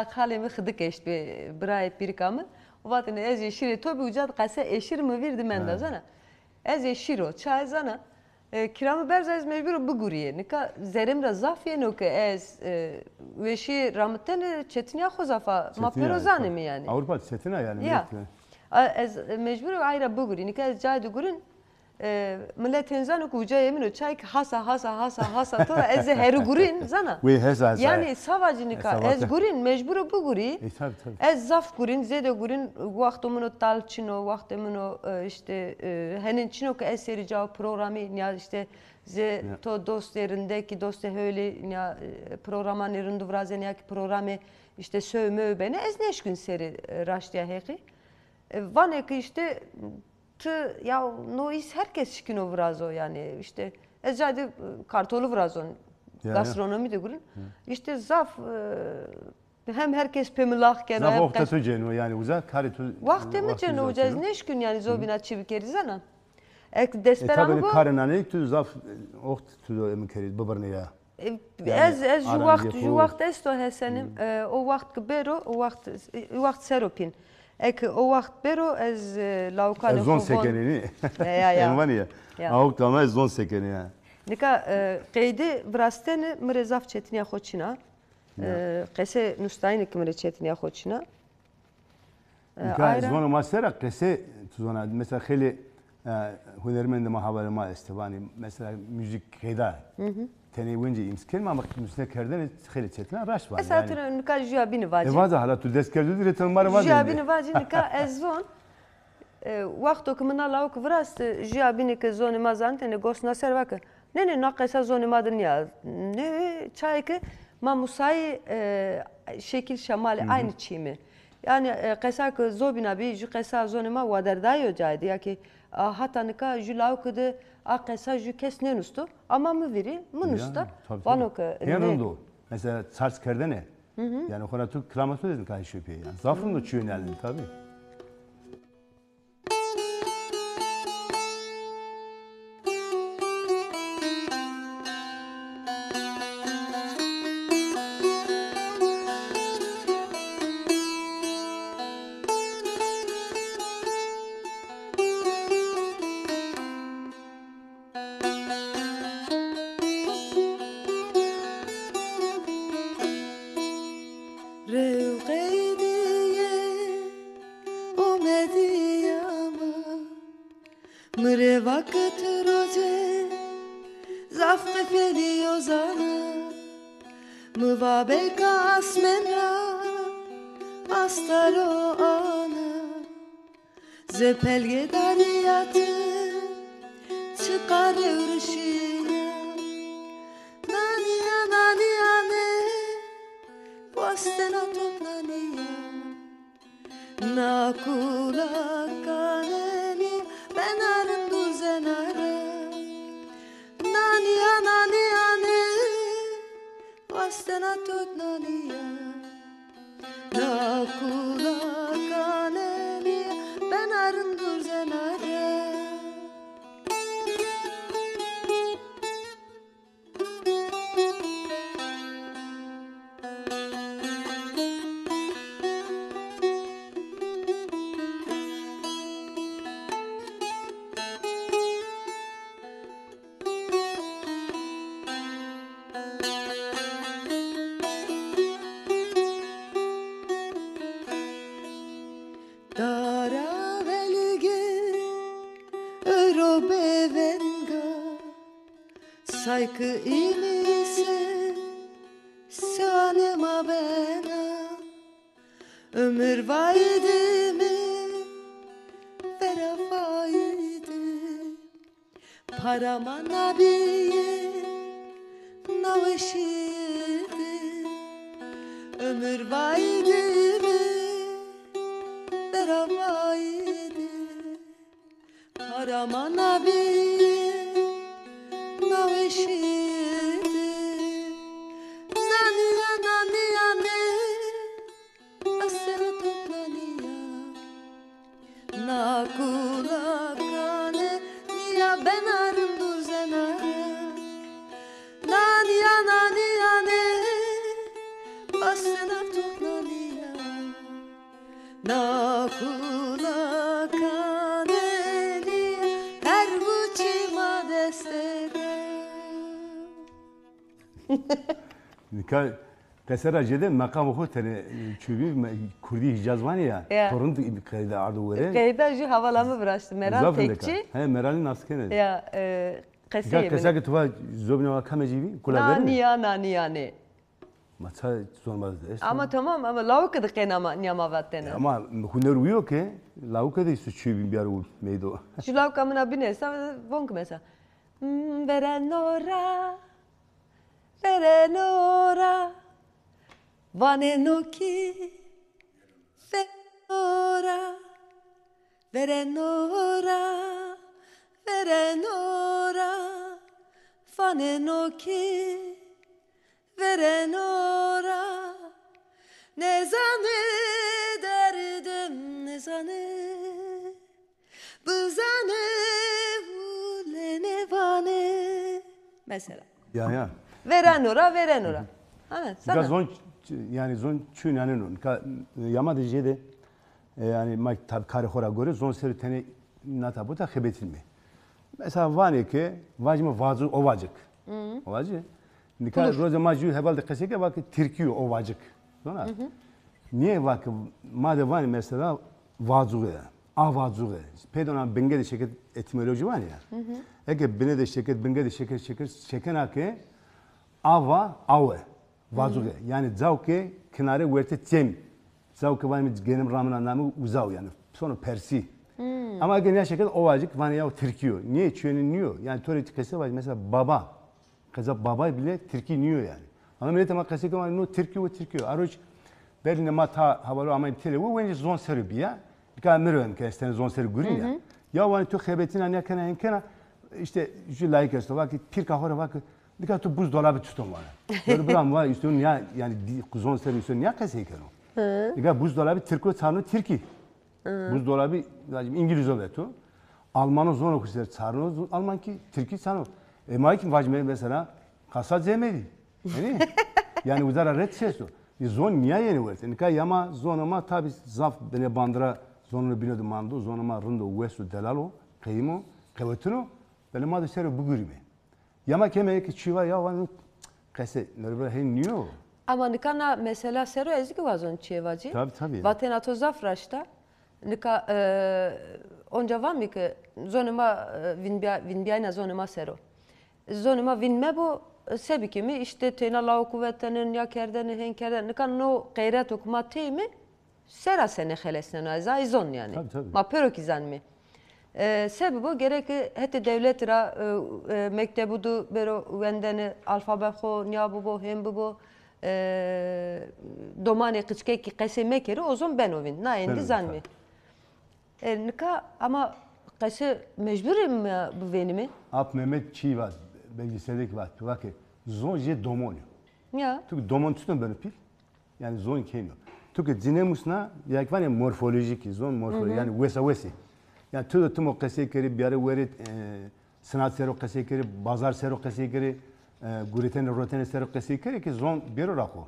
halimi xıdık eşt bir brayet birikamı. Vatine ez eşir to bir ucad kase eşir mi verdi menda zana. Ez eşir o çay zana. Kiramı berz ez mecbur bu guriye. Nika zerim ra zaf yeno ki ez veşi ramten çetiniya xozafa mapero zanimi yani. Avrupa çetine yani. Ya. Ez mecbur ayra bu guri. Nika ez caydı gurin milletin zanı kuca yemin o çay hasa tora ez her gurin zana. Ve hesa. Yani savacınika ez gurin mecbur bu guri. Tabii. Ez zaf gurin zede gurin vaktimino talçino vaktimino işte henin çino ki ez sericav programı ya işte ze to dostlarındaki dostu öyle ya programın yerinde vrazen ya ki programı işte sövmö beni ez neşkün seri raştiya heki. Vane ki işte tı ya no is herkes şikino vrazo yani işte ez jadi kartolu vrazon gastronomi de gurin. İşte zaf hem herkes pemilak gene. Zaf okta tüceno yani uzak kare tu. Vakti mi ceno ucaz neşkün yani zobina çivikeri zana. Ek desperanı Tabii bu. karenane tu zaf okt tu emin keriz babarne ya. Ez ju vakt esto hesenim o vakt bero o vakt seropin. Ek o vakt bero ez laukane Zon sekenini. Ya. Envani ya. Avuk tamam zon sekeni ya. Nika qeydi vrastene mrezaf çetiniya xoçina. Qese nustayne ki mre çetiniya xoçina. Nika zon masera kese tu zona mesela kheli hunermende mahabarıma estevani mesela müzik keda. Teni winci imsken ama müzik kerden kheli çetina raş var yani. Esatına nika jua bini vaci. Evaza hala tu deskerdu diretin var var. Jua bini vaci nika ezvon. Vakto kumna lauk vrast jua bini ke zoni mazante ne gosna servaka. Ne naqesa zoni madın ya. Ne çay ki ma musai şekil şamali aynı çimi. Yani qesa ki zobina bi ju qesa zoni ma wadardayo caydı ya ki hatta nika ju lauk de a qesa ju kesne nustu ama mı veri munusta. Vano ki Yanında mesela çars kerdene. Yani ona tu klamatı dedin kay şüphe yani. Zafın da çüğün elini tabii. Mre vakit roze zafte feli ozana Mva belka asmenra astaro ana Zepelge dariyatı çıkar ırşıya Naniya ne Vastena top naniya Nakula kaneni ben arın duzenara Naniya ne Vastena top naniya Nakula kaneni ben arın duzenara Seki imise Söyleme bana Ömür vaydı mı Verafaydı Parama nabiye Navaşıydı Ömür vaydı mı Verafaydı Parama nabiye Navaşıydı Kulakane niya ben arım duzena Naniya naniya ne Basına tutlaniya Na kulakane niya Her buçima destega Nikah Kesera jede makam oku tane çünkü Kurdi Hicaz var ya torun kayda ardı vere. Kayda ju havalama bıraktı Meral Tekçi. He Meral'in askeri. Ya kaseye. Kesa ki tuva zobne wa kamecivi kula verin. Naniya ne. Masa sormaz. Ama tamam ama lavuk da kenama nyamavatene. Ama huner uyuyor ki lavuk da istu çübin bir arı meydo. Şu lavuk amına binesa vonk mesela. Verenora. Verenora. Vanenoki. Verenora. Verenora. Verenora. Vanenoki. Verenora. Ne zane derdim ne zane. Bızane ulene vane. Mesela. Ya. Verenora, verenora. Evet, sana. Zon yani zon çün yani yama diyeceği yani mak tab kare hora göre zon seri tane nata bu da hebetin mi? Mesela vane ki vacımı vazı ovacık. Ovacık. Nikah roza maju hevalde kaseke bak Türkiye ovacık. Sonra niye bak madde vane mesela vazığı avazığı. Pedona benge de şeket etimoloji var ya. Ege bene de şeket benge de şeket şeken ki ava ave vazığı. Yani zavke kenarı verte tem. Zavke var mı genim ramına namı uzav yani. Sonra persi. Ama gene şeket ovacık vane ya Türkiye. Niye çönünüyor? Yani teoretik kese var mesela baba. Kaza baba bile Türkiye niyor yani. Ama millet ama kaseke var no Türkiye ve Türkiye. Aroç Berlin'e mata havalı ama tele bu önce zon Serbiya. Dikkat mırın ki işte zon Serbiya görün ya. Ya vani to hebetin anne kana işte şu layık işte bak bir kahve bak dikkat to buzdolabı tutun var. Böyle buram var üstün ya yani zon Serbiya üstün ya kaseke no. Dikkat buzdolabı Türkiye çarno Türkiye. Buzdolabı İngiliz oluyor to. Almanı zon okuslar çarno Alman ki Türkiye çarno. Maikin vacme mesela kasa zemedi. Yani uzara red seso. Zon niye yeni verdi? Nikah yama zon ama tabi zaf bene bandıra zonunu biliyordu mando zon ama rundo vesu delalo kıymo kıvıtını bene madu seri bu gürme. Yama kemeye ki çiva ya vanı kese nerede hen niyo. Ama nikana mesela sero ezgi vazon çevacı. Tabi. Vatenato zafraşta nika onca var mı ki zonuma vinbiyayna zonuma sero. Zonuma vinme bu sebi kimi işte tena lav kuvvetlerin ya kerdeni henkerden nikan no gayret hükümeti mi sera sene xelesnen azay zon yani. Tabi. Ma perokizan mi? Sebi bu gerek hete devlet ra mektebudu bero vendeni alfabe xo nyabu bo hem bu domane kıçke ki qeseme kere ozon ben ovin na endi zan mi? Nika ama qese mecburim bu venimi? Ap Mehmet Çiva belgeseldeki var. Bak zon je domon. Ya. Çünkü domon tutun böyle pil. Yani zon kemiyor. Çünkü zinemusna yak var ya morfolojik zon morfolojik yani vesi. Yani tüm o kasekeri bir ara verit sanat sero kasekeri bazar sero kasekeri guriten roten sero kasekeri ki zon bir rako.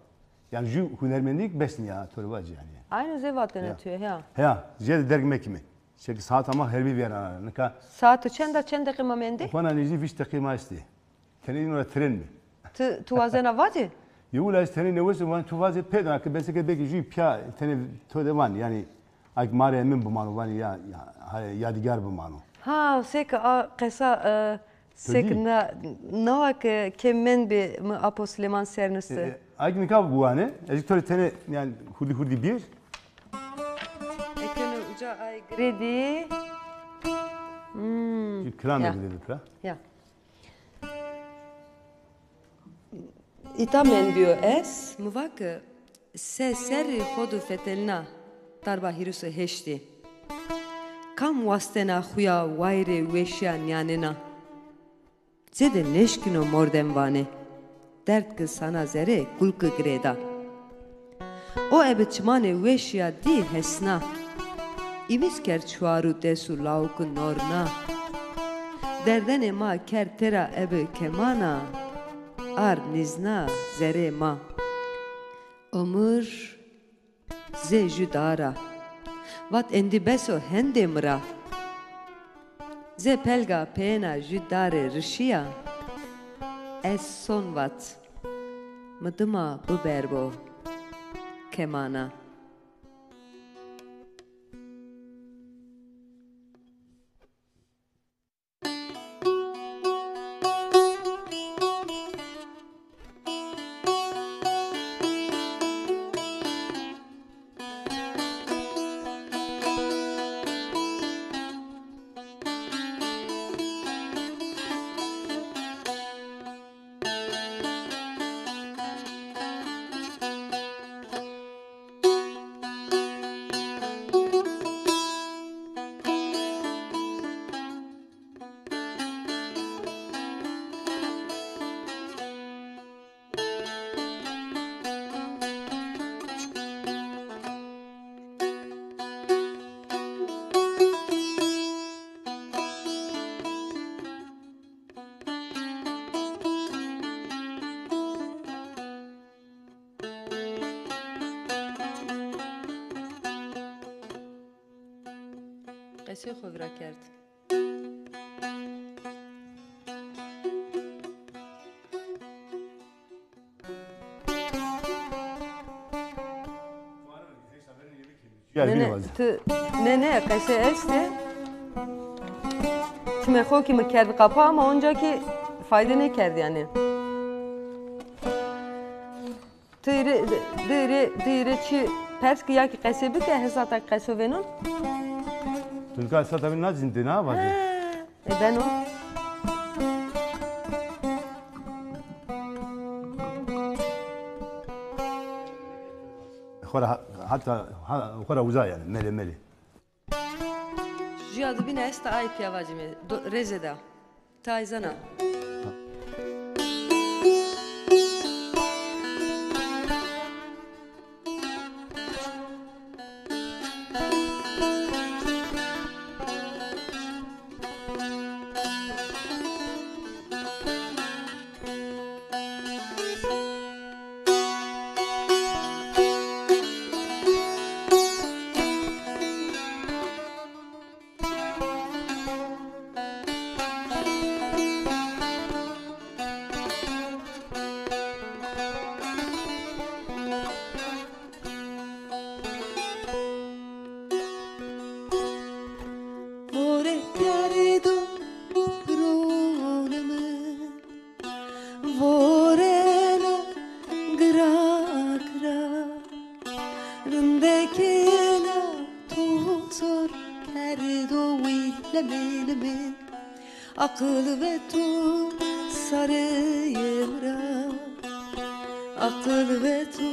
Yani ju hünermenlik besni ya torvacı yani. Aynı zevaten atıyor ya. Ya je dergme kimi. Çünkü saat ama her bir yana. Nika saat çende kıyma mendi? Bana nici viş takima isti. Tenin ona tren mi? Tu azena vadi? Yula isteni ne vesi van tu vazi pedra ki besike beki ju pya teni to de van yani ak mare min bu manu van ya yadigar bu manu. Ha seka qesa Sekna navak kemen bir mı Apo Süleyman Sernüsü. Ayki mikav bu ane. Eziktori tene yani hudi bir. Ekene uca ay gredi. Kram Ya. dedi pra. Ya. İtamen diyor es muvak se seri hodu fetelna tarba hirusu heşti. Kam vastena huya vayre veşyan yanena. Zede neşkino mordem vane. Dert kı sana zere kulkı greda. O ebe çmane veşya di hesna. İmis ker çuaru desu laukun norna. Derdene ma ker tera ebe kemana. Ar nizna zere ma. Ömür ze judara. Vat endi beso hendemra. Ze pelga pena judare rışiya. Es son vat. Mıdıma bu berbo. Kemana. Qesi xovra kerd. Ne qesi este. Kime xo ki mi kerdi qapa ama oncaki fayda ne kerdi yani. Dire çi pers ki ya ki qesi bi ke hesata qesi venun. Tulka tabii nazinde ne var? Ben o. Xora uza yani meli. Jiadu bine esta ay piyavacime rezeda. Tayzana. Akıl ve tu sarıyımra. Akıl ve tu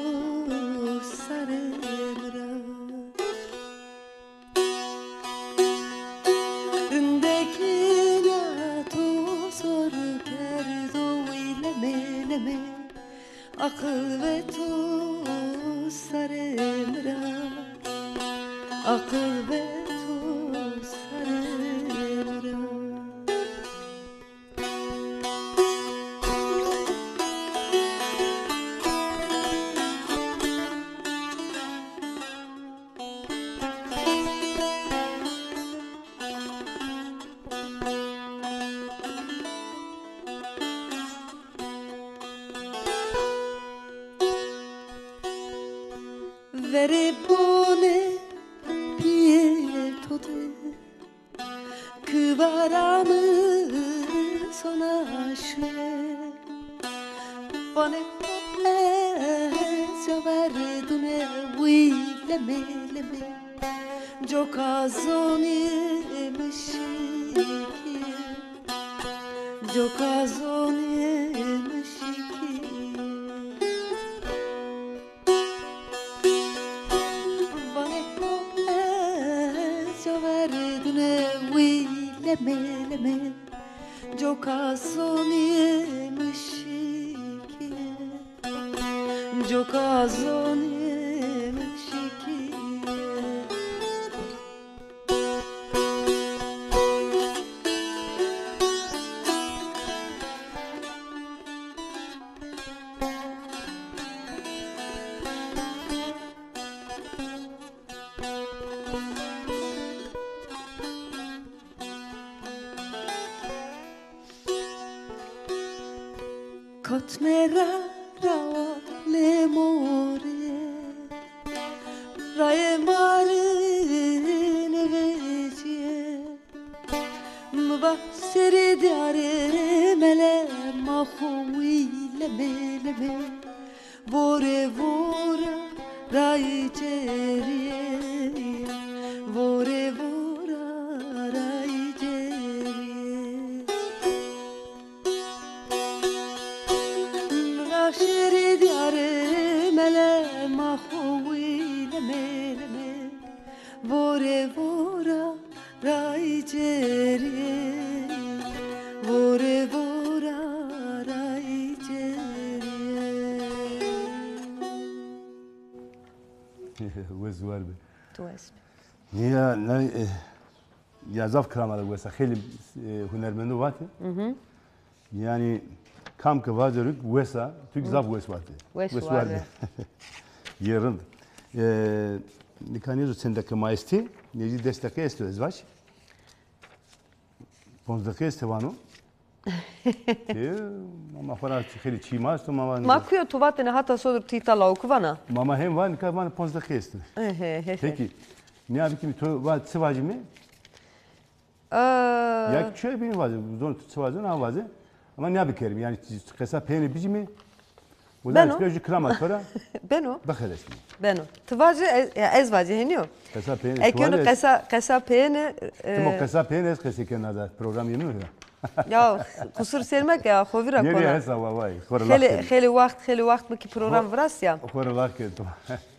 sarıyımra. Rındekine tu sor kerdo ileme. Akıl ve tu sarıyımra. Akıl ve tu sarıyımra. Verebone pietote kıvaramı sona Bane zaverdune leme leme Giocazoni meşiki Giocazoni meşiki Bane zaverdune leme leme Giocazoni meşiki Giocazoni meşiki Kotmera rao le more Rae mare ne vecie Mba seri diare mele ma khoui leme leme Vore vora rai cherie Vore vora rai cherie Şeri diyare mele ma khoui leme leme Vore vora rai cherie Vore vora rai cherie وز وربه تو اسم نیا نه یا زاف کرامال وسا خیلی هنرمندو واته yani kam ki vazörük vesa tük zaf ves vardı Ves vardı. Yarın nikanizo sendeki maesti neci destake esto ezvaç ponzdaki estevano mama fara xeli çima sto mama Makuyo tuvatene hata sodur tita laukvana. mama hem var nikavana ponzdaki esto peki ne abi kimi to va sıvacı mı ya şöyle bir var zon sıvacı ne var ama ne yapayım yani kısa peyni bici mi Ben o. psikoloji kramatора Beno. bakheles mi Beno. Tvacı ezvacı heniyor. kısa peyni Ekönü kısa peyni Timo kısa peyni es kısa kenarda program yemiyor ya ya kusur sermek ya hovira Nereye kona. hesaba vay korelak Xeli vakt mı ki program vras ya. korelak et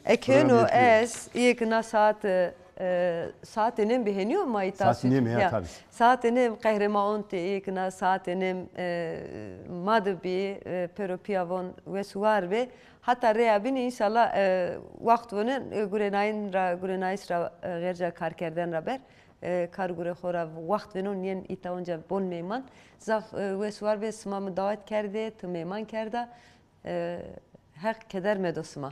Ekönü es yekna saatinin beheniyor mu ita? Saatinin ya tabii. Saatinin kahraman te yekna saatinin madı bir peropiyavon ve suvar ve hatta reabin inşallah vaktunun gurenayis ra gerca karkerden raber kargure xora vaktunun yen ita onca bon meyman zaf ve suvar ve smam davet kerde tu meyman kerda her keder medosma.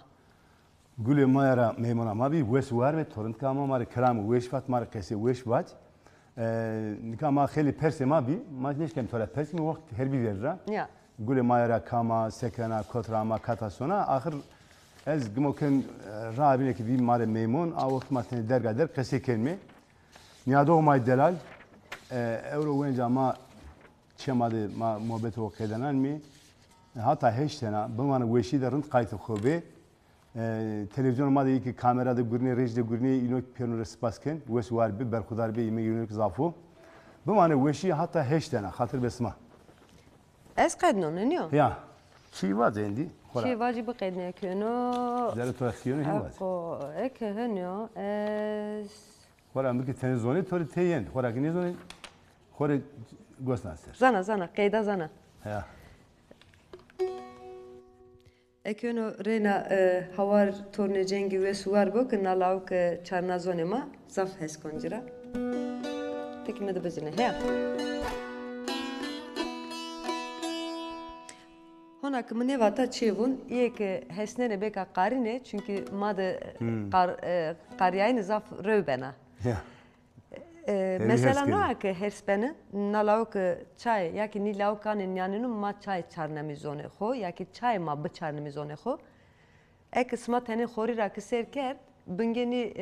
Gule mayara meymana ma bir wes var ve torrent kama mare kram weş vat mare kese weş vat nikama kheli perse ma bir ma neşkem tora perse mi vakt her bir verra Ya. Gule mayara kama sekana kotrama katasona ahir ez gmoken rabine ki bir mare meymun avut matne dergader kese kelme niyado may delal euro wenja ma çemadı ma muhabbet o kedanan mi hatta heştena bu mana weşi de rent kayıt khobe televizyon ma değil ki kamerada gurne rejde gurne inok piyano spasken wes var bir berkudar bir ime inok zafu bu mana weşi hatta heştena hatır besma Ez qaydnon eniyor. ya çi var zendi Şey vacib qaydne könü. zara toraksiyonu hem var Ako ek heniyor. Ez hora mı ki televizyonu tori teyen hora ki ne zone hora gosnaser zana qayda zana. ya Ekönü rena havar torne cengi ve suvar bok nalauk çarnazonema zaf hes konjira. Tekme de bezine he. Honak mne vata çevun yek hesnene beka qarine çünkü madı qaryayne zaf rövbena. ya Mesela nak herspene nalauk çay ya ki nilaukanin yanını ma çay çarnamizone ho ya ki çay ma bçarnamizone ho ek sma tane khori rak serker bingeni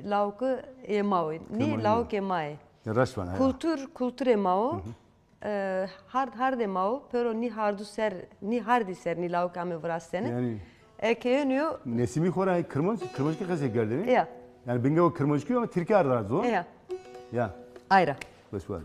lauku emao ni lauk emai raşvan kultur emao hard mau, pero ni hardi ser ni lauk ame vrastene. Yani Ekeniyor. Nesimi Koray kırmızı kese geldi. Ya. Yani binge o kırmızı ama Türkiye arada o. Ya. Ya. Ayra. Hoş var.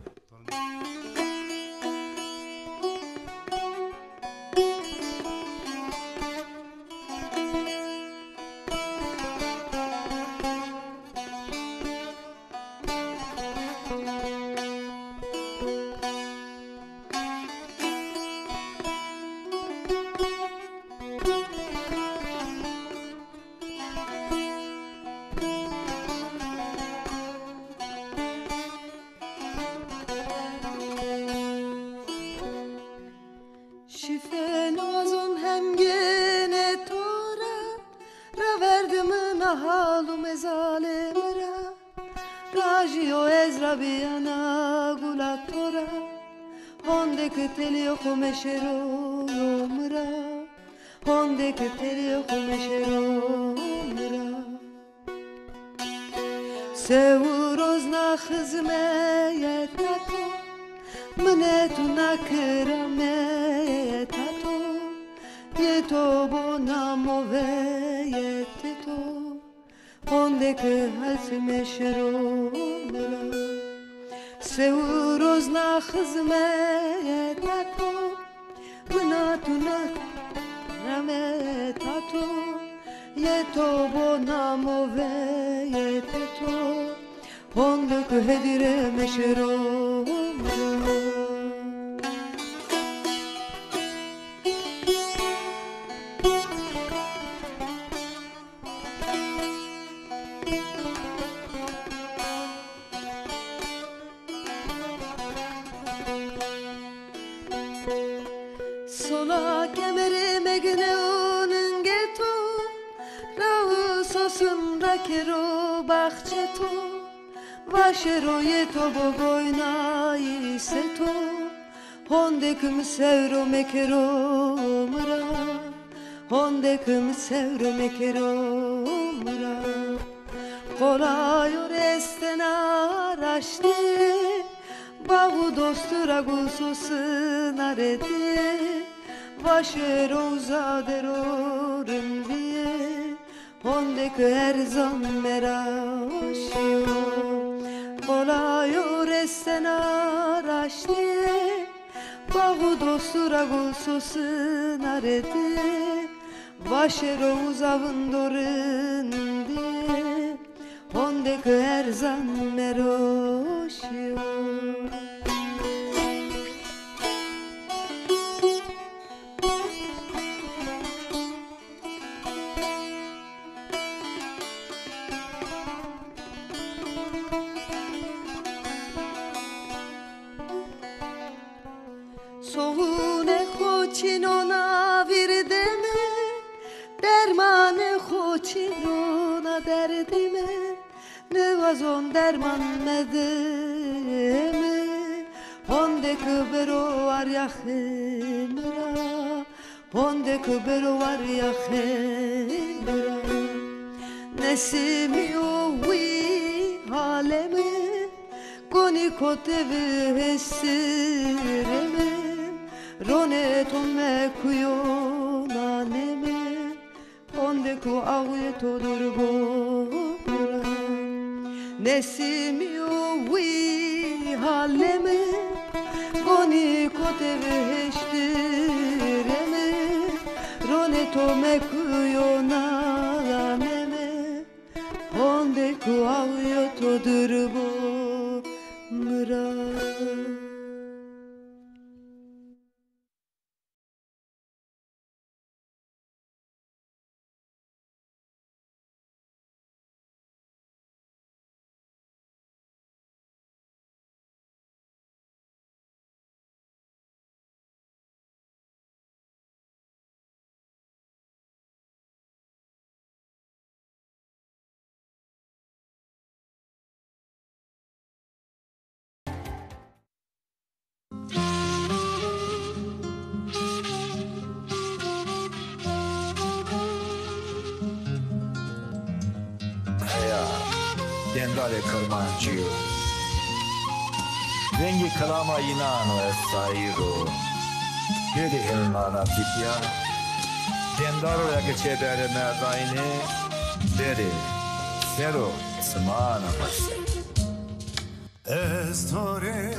Dendale Kırmancı Rengi kalama inano sairo. Geri helmana tipya. Dendaro ya che dere merdaine. Dere. Sero smana başa. Estore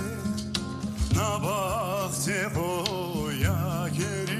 na bahçe boya geri